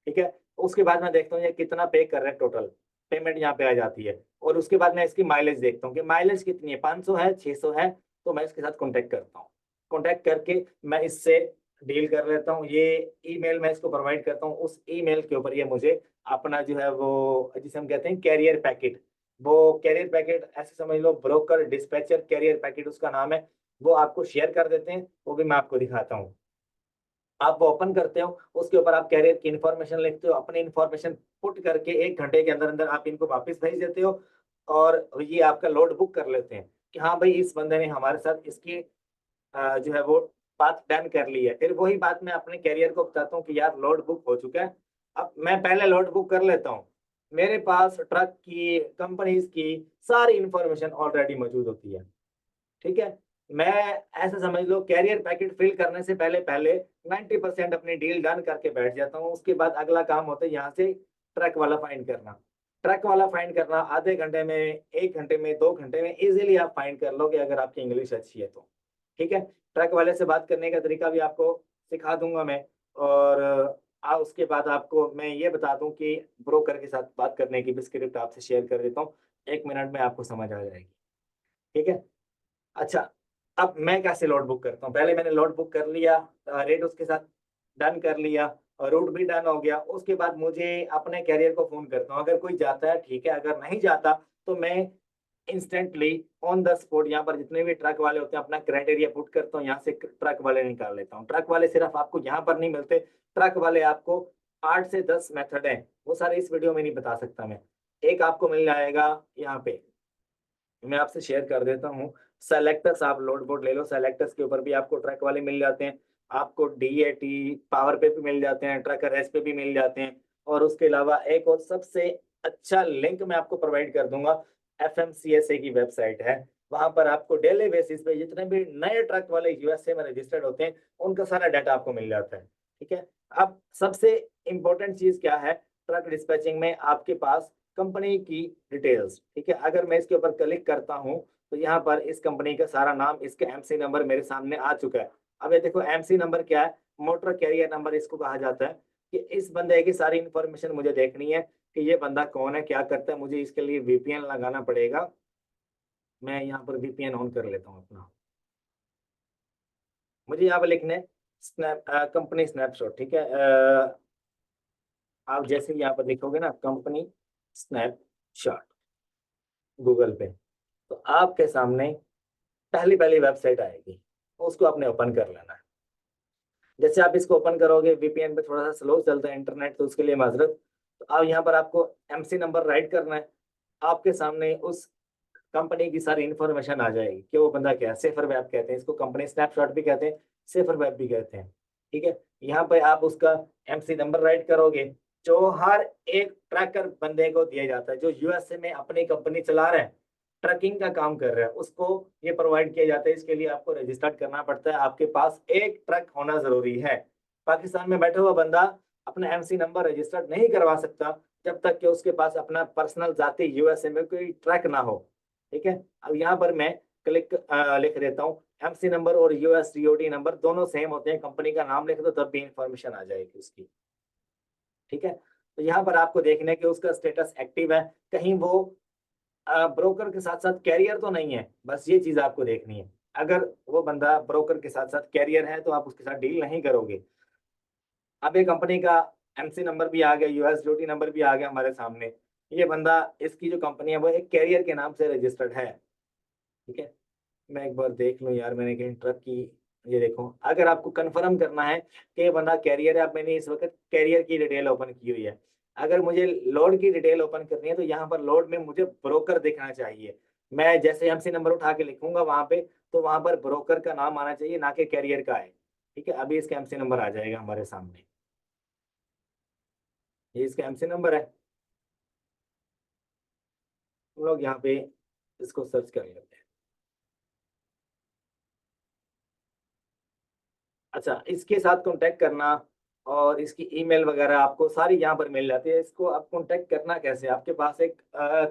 ठीक है, उसके बाद मैं देखता हूँ ये कितना पे कर रहा है, टोटल पेमेंट यहाँ पे आ जाती है। और उसके बाद मैं इसकी माइलेज देखता हूँ कि माइलेज कितनी है, 500 है 600 है, तो मैं इसके साथ कॉन्टेक्ट करता हूँ। कॉन्टेक्ट करके मैं इससे डील कर लेता हूँ। ये ईमेल मैं इसको प्रोवाइड करता हूँ, उस ईमेल के ऊपर ये मुझे अपना जो है वो जिसे हम कहते हैं कैरियर पैकेट, वो कैरियर पैकेट ऐसे समझ लो, ब्रोकर डिस्पैचर कैरियर पैकेट उसका नाम है, वो आपको शेयर कर देते हैं। वो भी मैं आपको दिखाता हूँ। आप वो ओपन करते हो, उसके ऊपर आप कैरियर की इंफॉर्मेशन लिखते हो, अपनी इंफॉर्मेशन पुट करके 1 घंटे के अंदर अंदर आप इनको वापस भेज देते हो। और ये आपका लोड बुक कर लेते हैं कि हाँ भाई इस बंदे ने हमारे साथ इसकी जो है वो बात डन कर ली है। फिर वही बात मैं अपने कैरियर को बताता हूँ कि यार लोड बुक हो चुका है। अब मैं पहले लोड बुक कर लेता हूँ, मेरे पास ट्रक की कंपनीज की सारी इंफॉर्मेशन ऑलरेडी मौजूद होती है। ठीक है, मैं ऐसा समझ लो कैरियर पैकेट फिल करने से पहले पहले 90% अपनी डील डन करके बैठ जाता हूँ। उसके बाद अगला काम होता है यहाँ से ट्रक वाला फाइंड करना। ट्रक वाला फाइंड करना आधे घंटे में, 1 घंटे में, 2 घंटे में इजीली आप फाइंड कर लोगे अगर आपकी इंग्लिश अच्छी है तो। ठीक है, ट्रक वाले से बात करने का तरीका भी आपको सिखा दूंगा मैं। और उसके बाद आपको मैं ये बता दूं कि ब्रोकर के साथ बात करने की भी स्क्रिप्ट आपसे शेयर कर देता हूँ। 1 मिनट में आपको समझ आ जाएगी। ठीक है। अच्छा, अब मैं कैसे लोड बुक करता हूँ, पहले मैंने लोड बुक कर लिया, रेट उसके साथ डन कर लिया और रूट भी डन हो गया। उसके बाद मुझे अपने कैरियर को फोन करता हूँ, अगर कोई जाता है ठीक है, अगर नहीं जाता तो मैं इंस्टेंटली ऑन द स्पॉट यहाँ पर जितने भी ट्रक वाले होते हैं अपना क्राइटेरिया पुट करता हूँ, यहाँ से ट्रक वाले निकाल लेता हूँ। ट्रक वाले सिर्फ आपको यहाँ पर नहीं मिलते, ट्रक वाले आपको 8 से 10 मेथड है, वो सारे इस वीडियो में नहीं बता सकता मैं। एक आपको मिल जाएगा यहाँ पे, मैं आपसे शेयर कर देता हूँ। सेलेक्टर्स, आप लोड बोर्ड ले लो, सेलेक्टर्स के ऊपर भी आपको ट्रक वाले मिल जाते हैं। आपको डीएटी पावर पे भी मिल जाते हैं, ट्रक रेस पे भी मिल जाते हैं। और उसके अलावा एक और सबसे अच्छा लिंक मैं आपको प्रोवाइड कर दूंगा, एफएमसीएसए की वेबसाइट है। वहां पर आपको डेली बेसिस पे जितने भी नए ट्रक वाले यूएसए में रजिस्टर्ड होते हैं उनका सारा डाटा आपको मिल जाता है। ठीक है, अब सबसे इंपॉर्टेंट चीज क्या है ट्रक डिस्पैचिंग में, आपके पास कंपनी की डिटेल्स। ठीक है, अगर मैं इसके ऊपर क्लिक करता हूँ तो यहाँ पर इस कंपनी का सारा नाम, इसका एमसी नंबर मेरे सामने आ चुका है। अब ये देखो एमसी नंबर क्या है, मोटर कैरियर नंबर इसको कहा जाता है। कि इस बंदे की सारी इंफॉर्मेशन मुझे देखनी है कि ये बंदा कौन है, क्या करता है। मुझे इसके लिए वीपीएन लगाना पड़ेगा। मैं यहाँ पर वीपीएन ऑन कर लेता हूँ अपना। मुझे यहाँ पर लिखने स्नैप कंपनी स्नैपशॉट। ठीक है, आप जैसे ही यहाँ पर लिखोगे ना कंपनी स्नैपशॉट गूगल पे, तो आपके सामने पहली पहली वेबसाइट आएगी, उसको आपने ओपन कर लेना है। जैसे आप इसको ओपन करोगे, वीपीएन पे थोड़ा सा स्लो चलता है इंटरनेट तो उसके लिए माजरत। तो अब यहाँ पर आपको एमसी नंबर राइट करना है। आपके सामने उस कंपनी की सारी इन्फॉर्मेशन आ जाएगी कि वो बंदा क्या है। सेफर वेब कहते हैं इसको, कंपनी स्नैपशॉट भी कहते हैं, सेफर वेब भी कहते हैं। ठीक है, यहाँ पे आप उसका एमसी नंबर राइट करोगे, जो हर एक ट्रैकर बंदे को दिया जाता है जो यूएसए में अपनी कंपनी चला रहा है, ट्रकिंग का काम कर रहा है, उसको ये प्रोवाइड किया जाता है। इसके लिए आपको रजिस्टर्ड करना पड़ता है, आपके पास एक ट्रक होना जरूरी है। पाकिस्तान में बैठा हुआ बंदा अपना एमसी नंबर रजिस्टर्ड नहीं करवा सकता जब तक कि उसके पास अपना पर्सनल जाती यूएसए में कोई ट्रक ना हो। ठीक है, अब यहाँ पर मैं लिख देता हूँ एमसी नंबर और यूएसडीओटी नंबर दोनों सेम होते हैं, कंपनी का नाम लिख दो तब भी इंफॉर्मेशन आ जाएगी उसकी। ठीक है, तो यहाँ पर आपको देखना है कि उसका स्टेटस एक्टिव है, कहीं वो ब्रोकर के साथ साथ कैरियर तो नहीं है, बस ये चीज आपको देखनी है। अगर वो बंदा ब्रोकर के साथ साथ कैरियर है तो आप उसके साथ डील नहीं करोगे। अब ये कंपनी का एमसी नंबर भी आ गया, यूएसडीओटी नंबर भी आ गया हमारे सामने। ये बंदा, इसकी जो कंपनी है वो एक कैरियर के नाम से रजिस्टर्ड है। ठीक है, मैं एक बार देख लूँ यार, मैंने कहीं ट्रक की, ये देखो, अगर आपको कंफर्म करना है कि ये बंदा कैरियर है, अब मैंने इस वक्त कैरियर की डिटेल ओपन की हुई है। अगर मुझे लोड की डिटेल ओपन करनी है तो यहाँ पर लोड में मुझे ब्रोकर दिखना चाहिए। मैं जैसे एमसी नंबर उठा के लिखूंगा वहां पे, तो वहां पर ब्रोकर का नाम आना चाहिए, ना कि कैरियर का है। ठीक है, अभी इसका एमसी नंबर आ जाएगा हमारे सामने, ये इसका एमसी नंबर है। हम लोग यहाँ पे इसको सर्च कर लेते हैं। अच्छा, इसके साथ कांटेक्ट करना और इसकी ईमेल वगैरह आपको सारी यहाँ पर मिल जाती है। इसको आप कांटेक्ट करना कैसे, आपके पास एक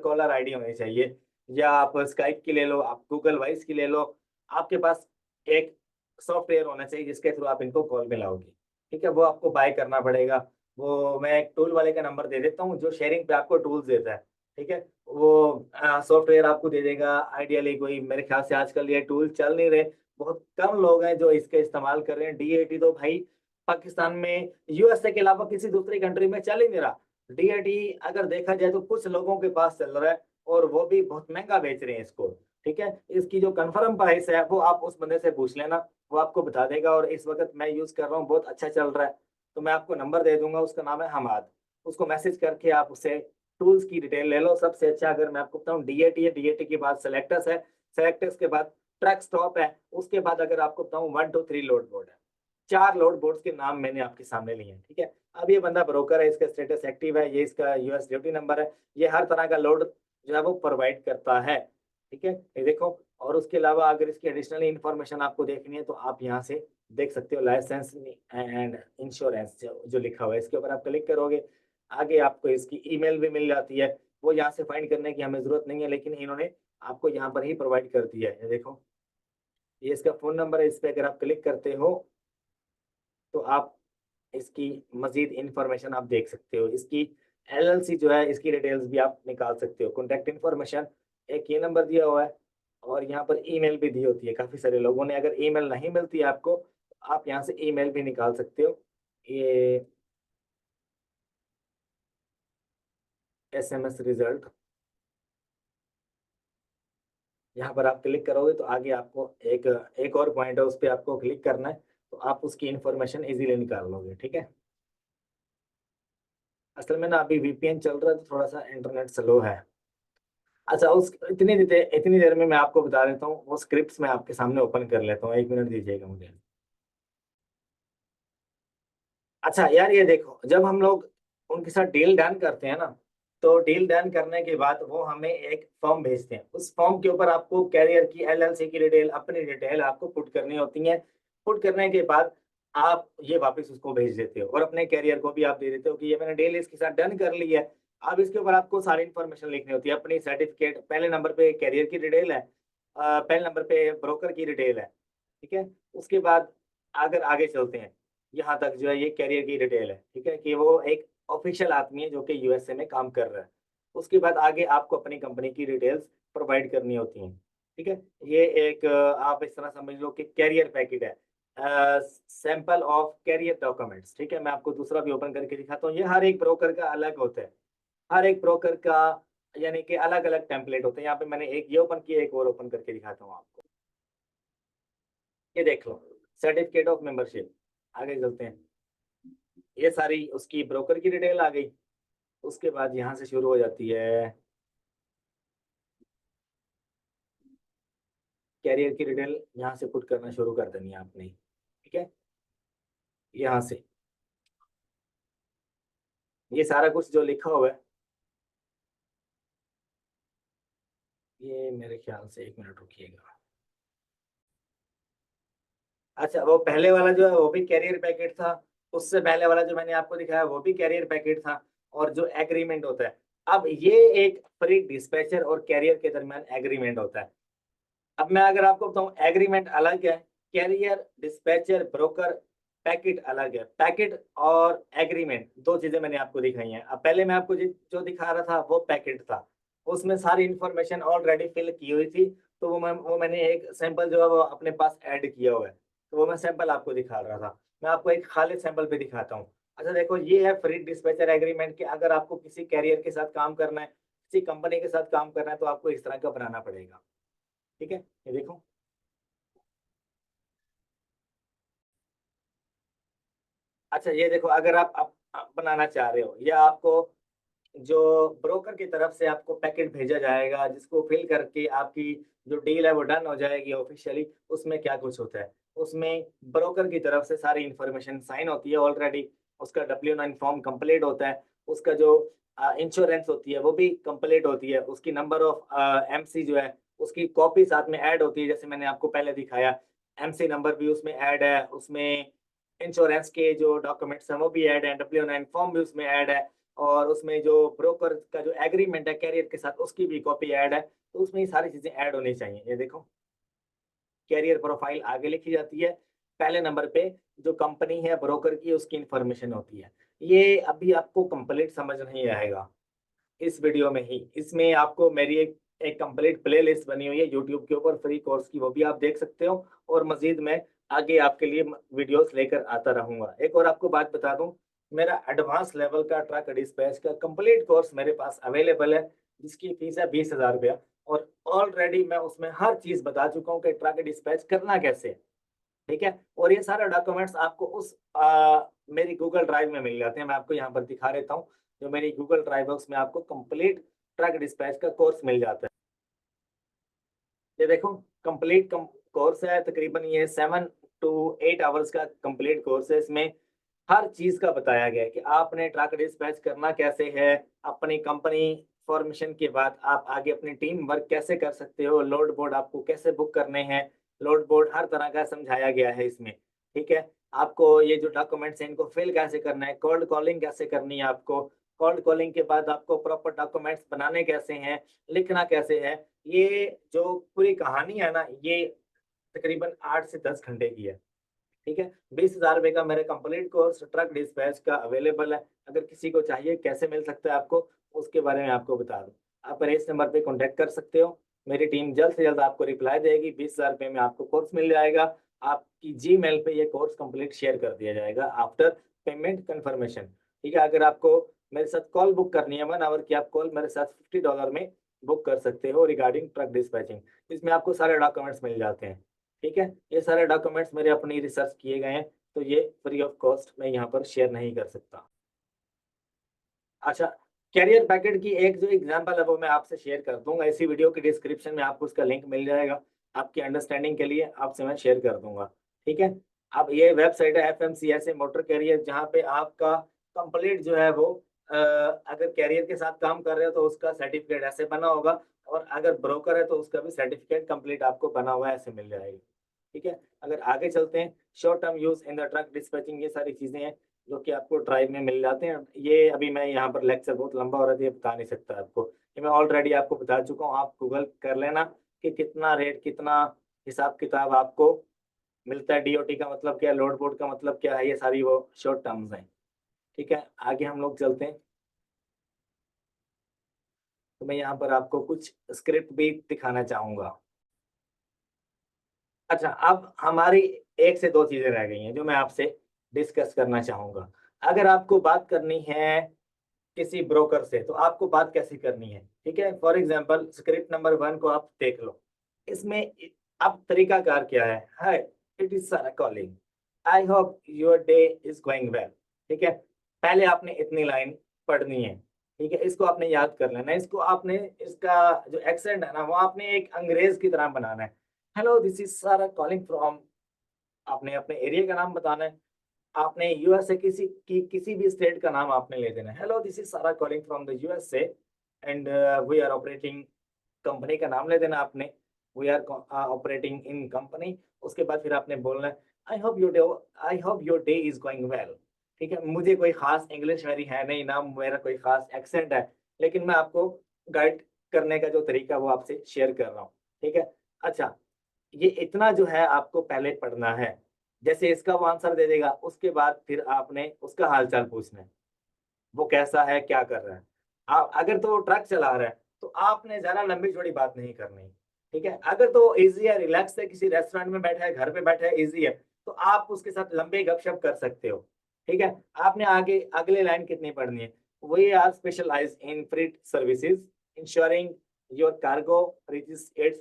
कॉलर आईडी होनी चाहिए, या आप स्काइप की ले लो, आप गूगल वॉइस की ले लो। आपके पास एक सॉफ्टवेयर होना चाहिए जिसके थ्रू आप इनको कॉल मिलाओगे। ठीक है, वो आपको बाय करना पड़ेगा। वो मैं एक टूल वाले का नंबर दे देता हूँ जो शेयरिंग पे आपको टूल्स देता है। ठीक है, वो सॉफ्टवेयर आपको दे देगा। आइडियली कोई, मेरे ख्याल से आजकल ये टूल चल नहीं रहे, बहुत कम लोग हैं जो इसका इस्तेमाल कर रहे हैं। डीएटी तो भाई पाकिस्तान में यूएसए के अलावा किसी दूसरी कंट्री में चल ही नहीं रहा। डीएटी अगर देखा जाए तो कुछ लोगों के पास चल रहा है, और वो भी बहुत महंगा बेच रहे हैं इसको। ठीक है, इसकी जो कंफर्म प्राइस है वो आप उस बंदे से पूछ लेना, वो आपको बता देगा। और इस वक्त मैं यूज कर रहा हूँ, बहुत अच्छा चल रहा है। तो मैं आपको नंबर दे दूंगा, उसका नाम है हमाद। उसको मैसेज करके आप उससे टूल्स की डिटेल ले लो। सबसे अच्छा अगर मैं आपको बताऊँ, डीएटी है, डीएटी के बाद सेलेक्टस है, सेलेक्टस के बाद ट्रक स्टॉप है, उसके बाद अगर आपको बताऊं 1 2 3 लोड बोर्ड है। 4 लोड बोर्ड्स के नाम मैंने आपके सामने लिए हैं। ठीक है, अब ये बंदा ब्रोकर है, इसका स्टेटस एक्टिव है, ये इसका यूएस ड्यूटी नंबर है, ये हर तरह का लोड जो है वो प्रोवाइड करता है। ठीक है, ये देखो। और उसके अलावा अगर इसकी एडिशनल इंफॉर्मेशन आपको देखनी है तो आप यहाँ से देख सकते हो, लाइसेंस एंड इंश्योरेंस जो लिखा हुआ है, इसके ऊपर आप क्लिक करोगे, आगे आपको इसकी ईमेल भी मिल जाती है। वो यहाँ से फाइंड करने की हमें जरूरत नहीं है, लेकिन इन्होंने आपको यहाँ पर ही प्रोवाइड कर दिया है। ये देखो, ये इसका फोन नंबर है, इस पे अगर आप क्लिक करते हो तो आप इसकी मजीद इंफॉर्मेशन आप देख सकते हो। इसकी एलएलसी जो है, इसकी डिटेल्स भी आप निकाल सकते हो, कॉन्टैक्ट इंफॉर्मेशन, एक ये नंबर दिया हुआ है, और यहाँ पर ईमेल भी दी होती है काफी सारे लोगों ने। अगर ईमेल नहीं मिलती है आपको, तो आप यहाँ से ईमेल भी निकाल सकते हो। ये एसएमएस रिजल्ट, यहाँ पर आप क्लिक करोगे तो आगे आपको एक एक और पॉइंट है, उस पर आपको क्लिक करना है, तो आप उसकी इंफॉर्मेशन इजीली निकाल लोगे। ठीक है, असल में ना अभी वीपीएन चल रहा है तो थोड़ा सा इंटरनेट स्लो है। अच्छा, उस इतनी देर में मैं आपको बता देता हूँ, वो स्क्रिप्ट्स मैं आपके सामने ओपन कर लेता हूँ, 1 मिनट दीजिएगा मुझे। अच्छा यार, ये देखो, जब हम लोग उनके साथ डील डन करते हैं ना, तो डील डन करने के बाद वो हमें एक फॉर्म भेजते हैं। उस फॉर्म के ऊपर आपको कैरियर की, एलएलसी की डिटेल, अपनी डिटेल आपको पुट करनी होती है। पुट करने के बाद आप ये वापस उसको भेज देते हो, और अपने कैरियर को भी आप दे देते हो कि ये मैंने डील इसके साथ डन कर ली है। अब इसके ऊपर आपको सारी इन्फॉर्मेशन लिखनी होती है, अपनी सर्टिफिकेट, पहले नंबर पे कैरियर की डिटेल है, पहले नंबर पे ब्रोकर की डिटेल है। ठीक है, उसके बाद अगर आगे चलते हैं, यहाँ तक जो है ये कैरियर की डिटेल है। ठीक है, कि वो एक ऑफिशियल आदमी है जो कि यूएसए में काम कर रहा है। उसके बाद आगे आपको अपनी कंपनी की डिटेल्स प्रोवाइड करनी होती हैं। ठीक है, ये एक आप इस तरह समझ लो कि कैरियर पैकेट है, सैंपल ऑफ कैरियर डॉक्यूमेंट्स। ठीक है, मैं आपको दूसरा भी ओपन करके दिखाता हूँ। ये हर एक ब्रोकर का अलग होता है, हर एक ब्रोकर का यानी कि अलग अलग टेम्पलेट होते हैं। यहाँ पे मैंने एक ये ओपन किया, एक और ओपन करके दिखाता हूँ आपको। ये देख लो, सर्टिफिकेट ऑफ मेंबरशिप। आगे चलते हैं, ये सारी उसकी ब्रोकर की डिटेल आ गई। उसके बाद यहाँ से शुरू हो जाती है कैरियर की डिटेल, यहाँ से पुट करना शुरू कर देनी है आपने। ठीक है, यहाँ से ये सारा कुछ जो लिखा हुआ है, ये मेरे ख्याल से 1 मिनट रुकिएगा। अच्छा, वो पहले वाला जो है वो भी कैरियर पैकेट था, उससे पहले वाला जो मैंने आपको दिखाया वो भी कैरियर पैकेट था, और जो एग्रीमेंट होता है, अब ये एक फ्री डिस्पैचर और कैरियर के दरमियान एग्रीमेंट होता है। अब मैं अगर आपको बताऊं, एग्रीमेंट अलग है, कैरियर डिस्पैचर ब्रोकर पैकेट अलग है। पैकेट और एग्रीमेंट दो चीजें मैंने आपको दिखाई हैं। अब पहले मैं आपको जो दिखा रहा था वो पैकेट था, उसमें सारी इंफॉर्मेशन ऑलरेडी फिल की हुई थी, तो वो मैंने एक सैंपल जो है वो अपने पास ऐड किया हुआ है, तो वो मैं सैंपल आपको दिखा रहा था। मैं आपको एक खाली सैंपल पे दिखाता हूँ। अच्छा देखो, ये है फ्री डिस्पैचर एग्रीमेंट कि अगर आपको किसी कैरियर के साथ काम करना है, किसी कंपनी के साथ काम करना है, तो आपको इस तरह का बनाना पड़ेगा। ठीक है, ये देखो। अच्छा ये देखो, अगर आप बनाना चाह रहे हो, या आपको जो ब्रोकर की तरफ से आपको पैकेट भेजा जाएगा जिसको फिल करके आपकी जो डील है वो डन हो जाएगी ऑफिशियली, उसमें क्या कुछ होता है, उसमें ब्रोकर की तरफ से सारी इंफॉर्मेशन साइन होती है ऑलरेडी, उसका W9 फॉर्म कंप्लीट होता है, उसका जो इंश्योरेंस होती है वो भी कंप्लीट होती है, उसकी नंबर ऑफ MC जो है उसकी कॉपी साथ में ऐड होती है, जैसे मैंने आपको पहले दिखाया, MC नंबर भी उसमें ऐड है, उसमें इंश्योरेंस के जो डॉक्यूमेंट्स हैं वो भी ऐड है, W9 फॉर्म भी उसमें ऐड है, और उसमें जो ब्रोकर का जो एग्रीमेंट है कैरियर के साथ उसकी भी कॉपी ऐड है, तो उसमें ये सारी चीजें ऐड होनी चाहिए। ये देखो, कैरियर प्रोफाइल आगे लिखी जाती है, पहले नंबर पे जो कंपनी है ब्रोकर की उसकी इंफॉर्मेशन होती है। ये अभी आपको कंप्लीट समझ नहीं आएगा इस वीडियो में ही, इसमें आपको मेरी एक कंप्लीट प्ले लिस्ट बनी हुई है यूट्यूब के ऊपर फ्री कोर्स की, वो भी आप देख सकते हो, और मजीद मैं आगे आपके लिए वीडियोस लेकर आता रहूंगा। एक और आपको बात बता दूं, मेरा एडवांस लेवल का ट्रक डिस्पैच का कंप्लीट कोर्स मेरे पास अवेलेबल है, जिसकी फीस है 20,000 रुपया, और ऑलरेडी मैं उसमें हर चीज बता चुका हूँ कि ट्रक डिस्पैच करना कैसे है। ठीक है, और ये सारे डॉक्यूमेंट्स आपको उस मेरी गूगल ड्राइव में मिल जाते हैं, मैं आपको यहाँ पर दिखा देता हूँ। जो मेरी गूगल ड्राइव है उसमें आपको कंप्लीट ट्रक डिस्पैच का कोर्स मिल जाता है। ये देखो, कंप्लीट कोर्स है, तकरीबन ये 7 to 8 आवर्स का कंप्लीट कोर्स है। इसमें हर चीज का बताया गया है कि आपने ट्रक डिस्पैच करना कैसे है, अपनी कंपनी फॉर्मेशन के बाद आप आगे अपनी टीम वर्क कैसे कर सकते हो, लोड बोर्ड आपको कैसे बुक करने हैं, लोड बोर्ड हर तरह का समझाया गया है इसमें। ठीक है, आपको ये जो डॉक्यूमेंट्स हैं इनको फिल कैसे करना है, कोल्ड कॉलिंग कैसे करनी है आपको, कोल्ड कॉलिंग के बाद आपको प्रॉपर डॉक्यूमेंट्स बनाने कैसे हैं, लिखना कैसे है, ये जो पूरी कहानी है ना, ये तकरीबन 8 से 10 घंटे की है। ठीक है, 20,000 रुपये का मेरे कंप्लीट कोर्स ट्रक डिस्पैच का अवेलेबल है। अगर किसी को चाहिए, कैसे मिल सकता है आपको, उसके बारे में आपको बता दूं। आप मेरे इस नंबर पे कांटेक्ट कर सकते हो, मेरी टीम जल्द से जल्द आपको रिप्लाई देगी, 20,000 रुपये में आपको कोर्स मिल जाएगा। आपकी Gmail पे ये कोर्स कंप्लीट शेयर कर दिया जाएगा आफ्टर पेमेंट कंफर्मेशन। ठीक है, अगर आपको मेरे साथ कॉल बुक करनी है 1 आवर की, आप कॉल मेरे साथ $50 में बुक कर सकते हो रिगार्डिंग ट्रक डिस्पैचिंग। इसमें आपको सारे डॉक्यूमेंट्स मिल जाते हैं। ठीक है, ये सारे डॉक्यूमेंट्स मेरे अपनी रिसर्च किए गए हैं, तो ये फ्री ऑफ कॉस्ट मैं यहाँ पर शेयर नहीं कर सकता। अच्छा, कैरियर पैकेट की एक जो एग्जांपल है वो मैं आपसे शेयर कर दूंगा, इसी वीडियो के डिस्क्रिप्शन में आपको उसका लिंक मिल जाएगा, आपकी अंडरस्टैंडिंग के लिए आपसे मैं शेयर कर दूंगा। ठीक है, अब ये वेबसाइट है FMCSA मोटर कैरियर, जहाँ पे आपका कंप्लीट जो है वो अगर कैरियर के साथ काम कर रहे हो तो उसका सर्टिफिकेट ऐसे बना होगा, और अगर ब्रोकर है तो उसका भी सर्टिफिकेट कंप्लीट आपको बना हुआ है ऐसे मिल जाएगा। ठीक है, अगर आगे चलते हैं, short term use in the truck dispatching, ये सारी चीजें हैं जो कि आपको ड्राइव में मिल जाते हैं। ये अभी मैं यहाँ पर लेक्चर बहुत लंबा हो रहा था, ये बता नहीं सकता आपको, ये मैं ऑलरेडी आपको बता चुका हूँ, आप गूगल कर लेना कि कितना रेट, कितना हिसाब किताब आपको मिलता है, DOT का मतलब क्या है, लोड बोर्ड का मतलब क्या है, ये सारी वो शॉर्ट टर्म्स हैं। ठीक है, आगे हम लोग चलते हैं, तो मैं यहाँ पर आपको कुछ स्क्रिप्ट भी दिखाना चाहूंगा। अच्छा, अब हमारी 1 से 2 चीजें रह गई हैं जो मैं आपसे डिस्कस करना चाहूंगा। अगर आपको बात करनी है किसी ब्रोकर से, तो आपको बात कैसे करनी है। ठीक है, फॉर एग्जांपल स्क्रिप्ट नंबर 1 को आप देख लो, इसमें अब तरीकाकार क्या है। हाय, it is Sara calling, I hope your day is going well. ठीक है, पहले आपने इतनी लाइन पढ़नी है, ठीक है, इसको आपने याद कर लेना है। इसको आपने, इसका जो एक्सेंट है ना, वो आपने एक अंग्रेज की तरह बनाना है। Hello this is Sara calling from, आपने अपने एरिया का नाम बताना है। आपने यूएसए किसी भी स्टेट का नाम आपने ले देना है। Hello this is Sara calling from the USA and we are operating, company का नाम ले देना आपने, we are operating in company. उसके बाद फिर आपने बोलना है I hope your day is going well. ठीक है, मुझे कोई खास इंग्लिश मेरी है नहीं, ना मेरा कोई खास एक्सेंट है, लेकिन मैं आपको गाइड करने का जो तरीका वो आपसे शेयर कर रहा हूँ। ठीक है, अच्छा, ये इतना जो है आपको पहले पढ़ना है। जैसे इसका वो आंसर दे देगा, उसके बाद फिर आपने उसका हालचाल पूछना है, वो कैसा है, क्या कर रहा है। आप अगर तो वो ट्रक चला रहा है तो आपने ज्यादा लंबी चौड़ी बात नहीं करनी। ठीक है, अगर तो इजी है, रिलैक्स है, किसी रेस्टोरेंट में बैठा है, घर पे बैठा है, इजी है, तो आप उसके साथ लंबे गपशप कर सकते हो। ठीक है, आपने आगे अगले लाइन कितनी पढ़नी है, we are specialise in freight services insuring your cargo reaches its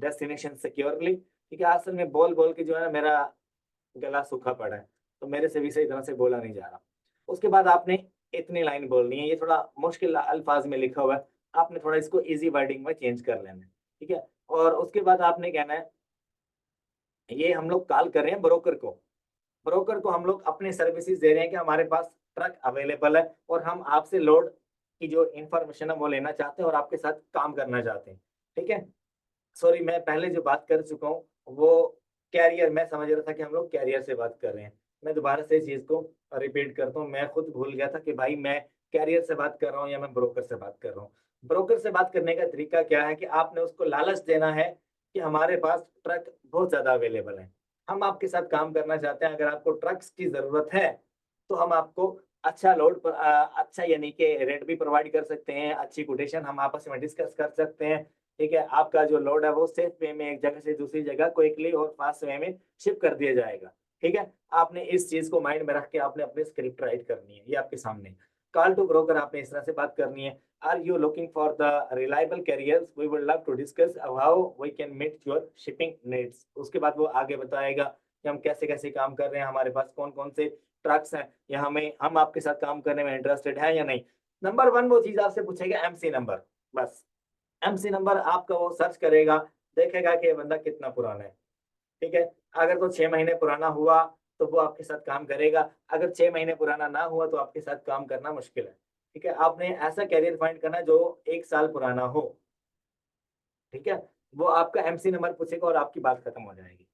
destination securely. ठीक है, असल में बोल बोल के जो है ना मेरा गला सूखा पड़ा है, तो मेरे से भी सही तरह से बोला नहीं जा रहा। उसके बाद आपने इतनी लाइन बोलनी है, ये थोड़ा मुश्किल अल्फाज में लिखा हुआ है, आपने थोड़ा इसको इजी वर्डिंग में चेंज कर लेना है। ठीक है, और उसके बाद आपने कहना है, ये हम लोग कॉल कर रहे हैं ब्रोकर को, ब्रोकर को हम लोग अपने सर्विसेज दे रहे हैं कि हमारे पास ट्रक अवेलेबल है और हम आपसे लोड की जो इंफॉर्मेशन है वो लेना चाहते हैं और आपके साथ काम करना चाहते हैं। ठीक है, सॉरी, मैं पहले जो बात कर चुका हूँ वो कैरियर, मैं समझ रहा था कि हम लोग कैरियर से बात कर रहे हैं। मैं दोबारा से इस चीज को रिपीट करता हूँ, मैं खुद भूल गया था कि भाई मैं कैरियर से बात कर रहा हूँ या मैं ब्रोकर से बात कर रहा हूँ। ब्रोकर से बात करने का तरीका क्या है कि आपने उसको लालच देना है कि हमारे पास ट्रक बहुत ज्यादा अवेलेबल है, हम आपके साथ काम करना चाहते हैं, अगर आपको ट्रक्स की जरूरत है तो हम आपको अच्छा लोड पर अच्छा यानी कि रेट भी प्रोवाइड कर सकते हैं, अच्छी कोटेशन हम आपस में डिस्कस कर सकते हैं। ठीक है, आपका जो लोड है वो सेफ वे में एक जगह से दूसरी जगह क्विकली और फास्ट वे में शिप कर दिया जाएगा। ठीक है, आपने इस चीज को माइंड में रख के आपने अपनी स्क्रिप्ट राइट करनी है, ये आपके सामने। कॉल टू ब्रोकर आपने इस तरह से बात करनी है, are you looking for the reliable carriers, we would love to discuss how we can meet your shipping needs. उसके बाद वो आगे बताएगा कि हम कैसे कैसे काम कर रहे हैं, हमारे पास कौन कौन से ट्रक्स हैं, या हमें हम आपके साथ काम करने में इंटरेस्टेड है या नहीं। नंबर वन वो चीज आपसे पूछेगा एमसी नंबर, बस एमसी नंबर आपका वो सर्च करेगा, देखेगा कि ये बंदा कितना पुराना है। ठीक है, अगर तो 6 महीने पुराना हुआ तो वो आपके साथ काम करेगा, अगर 6 महीने पुराना ना हुआ तो आपके साथ काम करना मुश्किल है। ठीक है, आपने ऐसा कैरियर फाइंड करना है जो 1 साल पुराना हो। ठीक है, वो आपका एमसी नंबर पूछेगा और आपकी बात खत्म हो जाएगी,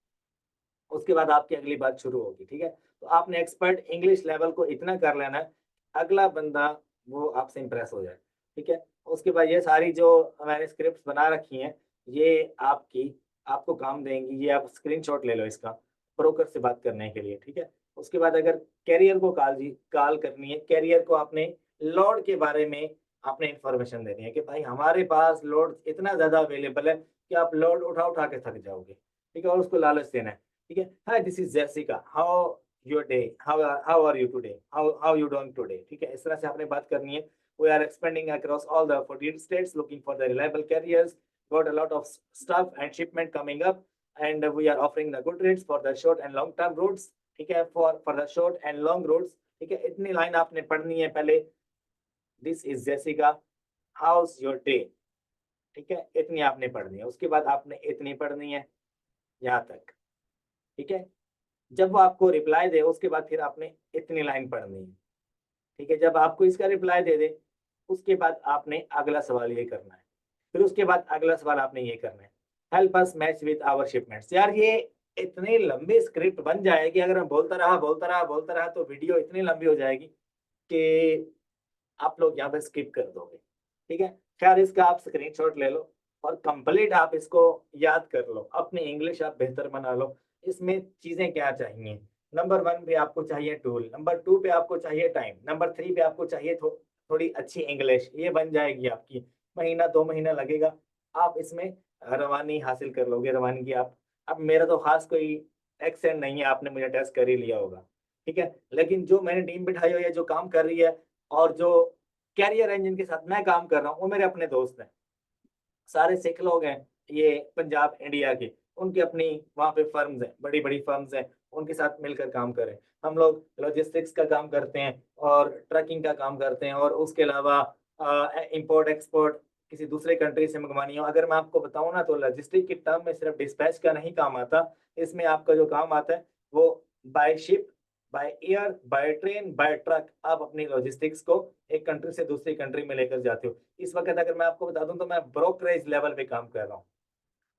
उसके बाद आपकी अगली बात शुरू होगी। ठीक है, तो आपने एक्सपर्ट इंग्लिश लेवल को इतना कर लेना है, अगला बंदा वो आपसे इंप्रेस हो जाए। ठीक है, उसके बाद ये सारी जो मैंने स्क्रिप्ट बना रखी हैं, ये आपकी आपको काम देंगी, ये आप स्क्रीनशॉट ले लो इसका ब्रोकर से बात करने के लिए। ठीक है, उसके बाद अगर कैरियर को कॉल करनी है, कैरियर को आपने लोड के बारे में आपने इंफॉर्मेशन देनी है कि भाई हमारे पास लोड इतना ज्यादा अवेलेबल है कि आप लोड उठा उठा के थक जाओगे। ठीक है, और उसको लालच देना है। ठीक है, hi this is Jessica, how your day, how are you today, how you doing today. ठीक है, इस तरह से आपने बात करनी है। We are expanding across all the 14 states looking for the reliable carriers, got a lot of stuff and shipment coming up and we are offering the good rates for the short and long term routes. ठीक है, for the short and long routes. ठीक है, इतनी line आपने पढ़नी है पहले, this is Jessica, how's your day. ठीक है, इतनी आपने पढ़नी है, उसके बाद आपने इतनी पढ़नी है यहाँ तक। ठीक है, जब वो आपको रिप्लाई दे उसके बाद फिर आपने इतनी लाइन पढ़नी है। ठीक है, जब आपको इसका रिप्लाई दे दे उसके बाद आपने अगला सवाल ये करना है, फिर उसके बाद अगला सवाल आपने ये करना है, help us match with our shipments. यार ये इतनी लंबी स्क्रिप्ट बन जाएगी, अगर मैं बोलता रहा तो वीडियो इतनी लंबी हो जाएगी कि आप लोग यहाँ पे स्किप कर दोगे। ठीक है, खैर इसका आप स्क्रीनशॉट ले लो और कंप्लीट आप इसको याद कर लो, अपनी इंग्लिश आप बेहतर बना लो। इसमें चीजें क्या चाहिए, नंबर वन पे आपको चाहिए टूल, नंबर टू पे आपको चाहिए टाइम, नंबर थ्री पे आपको चाहिए थोड़ी अच्छी इंग्लिश, ये बन जाएगी आपकी। महीना 2 महीना लगेगा, आप इसमें रवानी हासिल कर लोगे, रवानगी आप। अब मेरा तो खास कोई एक्सेंट नहीं है, आपने मुझे टेस्ट कर ही लिया होगा। ठीक है, लेकिन जो मैंने टीम बिठाई हुई है, जो काम कर रही है, और जो कैरियर इंजन के साथ मैं काम कर रहा हूँ, वो मेरे अपने दोस्त हैं, सारे सिख लोग हैं, ये पंजाब इंडिया के, उनकी अपनी वहाँ पे फर्म्स हैं, बड़ी बड़ी फर्म्स हैं, उनके साथ मिलकर काम करें। हम लोग लॉजिस्टिक्स का काम करते हैं और ट्रकिंग का काम करते हैं, और उसके अलावा इंपोर्ट एक्सपोर्ट किसी दूसरे कंट्री से मंगवानी हो। अगर मैं आपको बताऊं ना, तो लॉजिस्टिक के टर्म में सिर्फ डिस्पैच का नहीं काम आता, इसमें आपका जो काम आता है वो by ship, by air, by train, by truck आप अपनी लॉजिस्टिक्स को एक कंट्री से दूसरी कंट्री में लेकर जाते हो। इस वक्त अगर मैं आपको बता दूं तो मैं ब्रोकरेज लेवल पे काम कर रहा हूँ।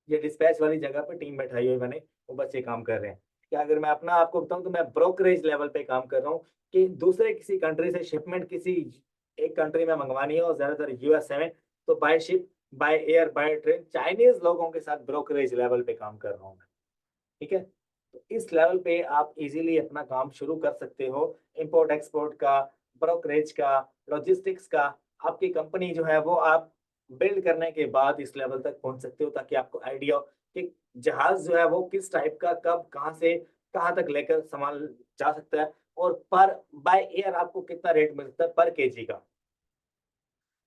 ये डिस्पैच वाली जगह पे टीम बैठाई हुई मैंने, वो बच्चे काम कर रहे हैं। क्या अगर मैं अपना आपको बताऊं तो मैं ब्रोकरेज लेवल पे काम कर रहा हूँ कि दूसरे किसी कंट्री से शिपमेंट किसी एक कंट्री में मंगवानी हो, ज्यादातर यूएसए में, तो bye ship, by air, by train Chinese लोगों के साथ ब्रोकरेज लेवल पे काम कर रहा हूँ मैं। ठीक है, तो इस लेवल पे आप इजीली अपना काम शुरू कर सकते हो। इंपोर्ट एक्सपोर्ट का, ब्रोकरेज का, लॉजिस्टिक्स का, आपकी कंपनी जो है वो आप बिल्ड करने के बाद इस लेवल तक पहुंच सकते हो, ताकि आपको आइडिया हो कि जहाज जो है वो किस टाइप का कब कहाँ से कहाँ तक लेकर संभाल जा सकता है, और पर बाय एयर आपको कितना रेट मिलता है पर केजी का।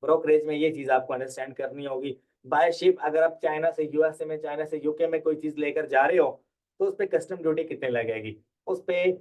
ब्रोकरेज में ये चीज आपको अंडरस्टैंड करनी होगी। बाय शिप अगर आप चाइना से यूएसए में, चाइना से यूके में कोई चीज लेकर जा रहे हो, तो उस पे कस्टम ड्यूटी कितने लगेगी, उस पे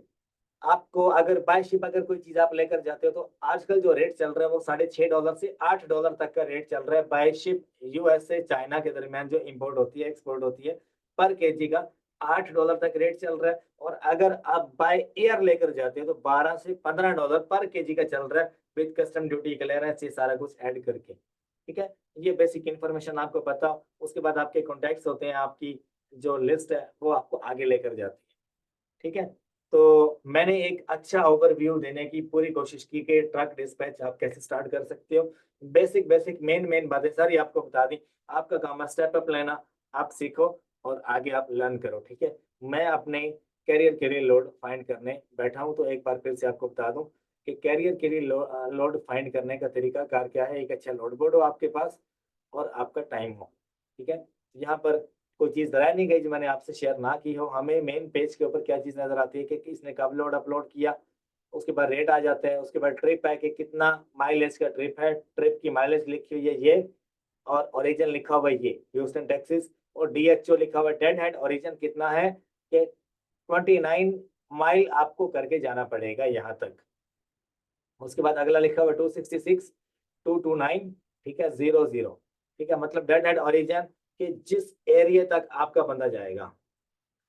आपको अगर बाय शिप अगर कोई चीज आप लेकर जाते हो, तो आजकल जो रेट चल रहा है वो $6.5 से $8 तक का रेट चल रहा है बाय शिप। यूएसए चाइना के दरमियान जो इंपोर्ट होती है एक्सपोर्ट होती है, पर केजी का $8 तक रेट चल रहा है। और अगर आप बाय एयर लेकर जाते हो तो $12 से $15 पर केजी का चल रहा है, विद कस्टम ड्यूटी क्लियरेंस, ये सारा कुछ ऐड करके। ठीक है, ये बेसिक इन्फॉर्मेशन आपको पता हो, उसके बाद आपके कॉन्टैक्ट्स होते हैं, आपकी जो लिस्ट है वो आपको आगे लेकर जाती है। ठीक है, तो मैंने एक अच्छा ओवरव्यू देने की पूरी कोशिश की कि ट्रक डिस्पैच आप कैसे स्टार्ट कर सकते हो। बेसिक बेसिक मेन मेन बातें सारी आपको बता दी। आपका काम है स्टेप अप लेना, आप सीखो और आगे आप लर्न करो। ठीक है, मैं अपने कैरियर के लिए लोड फाइंड करने बैठा हूँ, तो एक बार फिर से आपको बता दूं कि कैरियर के लिए लोड फाइंड करने का तरीका कार क्या है। एक अच्छा लोड बोर्ड हो आपके पास और आपका टाइम हो। ठीक है, यहाँ पर कोई चीज़ दोहराई नहीं गई जो मैंने आपसे शेयर ना की हो। हमें मेन पेज के ऊपर क्या चीज़ नज़र आती है कि किसने कब लोड अपलोड किया, उसके बाद रेट आ जाता है, उसके बाद ट्रिप है कि कितना माइलेज का ट्रिप है, ट्रिप की माइलेज लिखी हुई है ये, और ओरिजिन लिखा हुआ है ये ह्यूस्टन टेक्सास, और डीएचओ लिखा हुआ है डेड हेड ओरिजिन कितना है कि 29 माइल आपको करके जाना पड़ेगा यहाँ तक। उसके बाद अगला लिखा हुआ 266 229, ठीक है, 00। ठीक है, मतलब डेड हेड ओरिजिन कि जिस एरिया तक आपका बंदा जाएगा,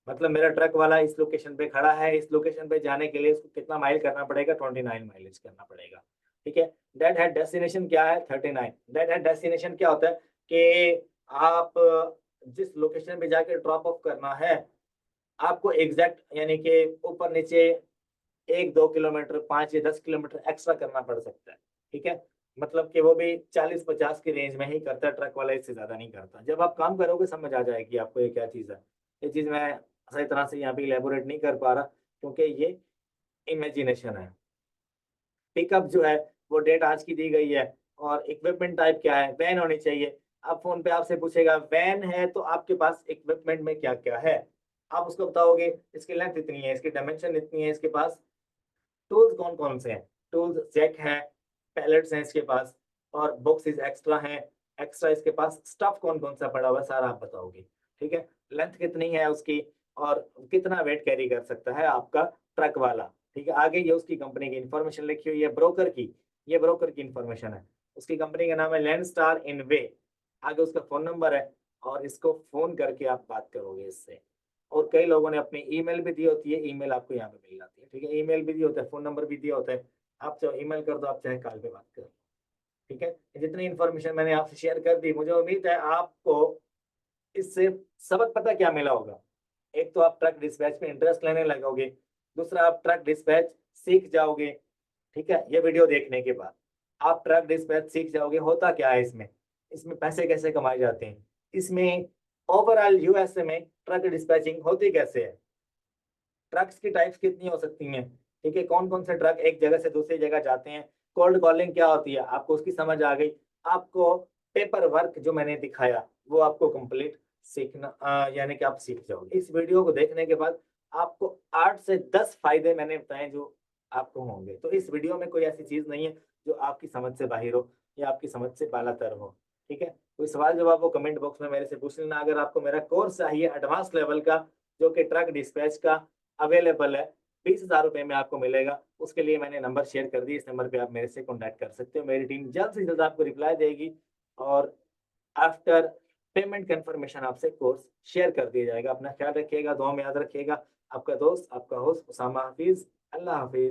मतलब मेरा ट्रक वाला इस लोकेशन पे खड़ा है, इस लोकेशन पे जाने के लिए उसको कितना माइल करना पड़ेगा, 29 माइलेज करना पड़ेगा। ठीक है, डेड हेड डेस्टिनेशन क्या है, 39। डेड हेड डेस्टिनेशन क्या होता है कि आप जिस लोकेशन पे जाके ड्रॉप ऑफ करना है, आपको एग्जैक्ट यानी कि ऊपर नीचे 1-2 किलोमीटर, 5 या 10 किलोमीटर एक्स्ट्रा करना पड़ सकता है। ठीक है, मतलब कि वो भी 40-50 की रेंज में ही करता है ट्रक वाला, इससे ज्यादा नहीं करता। जब आप काम करोगे समझ आ जाएगी आपको ये क्या चीज़ है। ये चीज़ मैं सही तरह से यहाँ पे इलेबोरेट नहीं कर पा रहा, क्योंकि ये इमेजिनेशन है। पिकअप जो है वो डेट आज की दी गई है, और इक्विपमेंट टाइप क्या है, वैन होनी चाहिए। अब फोन पे आपसे पूछेगा वैन है तो आपके पास इक्विपमेंट में क्या क्या है, आप उसको बताओगे इसकी लेंथ इतनी है, इसकी डायमेंशन इतनी है, इसके पास टूल्स कौन कौन से हैं, टूल्स जैक है, पैलेट्स हैं इसके पास, और बॉक्सेस एक्स्ट्रा हैं, एक्स्ट्रा इसके पास स्टफ कौन कौन सा पड़ा हुआ है, सारा आप बताओगे। ठीक है, लेंथ कितनी है उसकी, और कितना वेट कैरी कर सकता है आपका ट्रक वाला। ठीक है, आगे ये उसकी कंपनी की इंफॉर्मेशन लिखी हुई है, ब्रोकर की, ये ब्रोकर की इंफॉर्मेशन है। उसकी कंपनी का नाम है लैंड स्टार इन वे, आगे उसका फोन नंबर है, और इसको फोन करके आप बात करोगे इससे। और कई लोगों ने अपनी ईमेल भी दी होती है, ईमेल आपको यहाँ पे मिल जाती है। ठीक है, ईमेल भी दी होता है, फोन नंबर भी दिया होता है, आप चाहे ईमेल कर दो, आप चाहे कॉल पे बात करो। ठीक है, जितनी इन्फॉर्मेशन मैंने आपसे शेयर कर दी, मुझे उम्मीद है आपको इससे सबक पता क्या मिला होगा। एक तो आप ट्रक डिस्पैच में इंटरेस्ट लेने लगोगे, दूसरा आप ट्रक डिस्पैच सीख जाओगे। ठीक है, ये वीडियो देखने के बाद आप ट्रक डिस्पैच सीख जाओगे, होता क्या है इसमें, इसमें पैसे कैसे कमाए जाते हैं, इसमें ओवरऑल यूएसए में ट्रक डिस्पैचिंग होती कैसे है, ट्रक्स की टाइप्स कितनी हो सकती हैं। ठीक है, कौन कौन से ट्रक एक जगह से दूसरी जगह जाते हैं, कोल्ड कॉलिंग क्या होती है, आपको उसकी समझ आ गई। आपको पेपर वर्क जो मैंने दिखाया वो आपको कंप्लीट सीखना यानी कि आप सीख जाओगे। इस वीडियो को देखने के बाद आपको 8 से 10 फायदे मैंने बताए जो आपको होंगे। तो इस वीडियो में कोई ऐसी चीज नहीं है जो आपकी समझ से बाहर हो या आपकी समझ से बालातर हो। ठीक है, कोई सवाल जवाब वो कमेंट बॉक्स में मेरे से पूछ लेना। अगर आपको मेरा कोर्स चाहिए एडवांस लेवल का, जो कि ट्रक डिस्पैच का अवेलेबल है, 20,000 रुपए में आपको मिलेगा। उसके लिए मैंने नंबर शेयर कर दिया, इस नंबर पे आप मेरे से कॉन्टैक्ट कर सकते हो। मेरी टीम जल्द से जल्द आपको रिप्लाई देगी और आफ्टर पेमेंट कंफर्मेशन आपसे कोर्स शेयर कर दिया जाएगा। अपना ख्याल रखिएगा, दुआ में याद रखिएगा। आपका दोस्त, आपका होस्ट उसामा हफीज़। अल्लाह हाफिज़।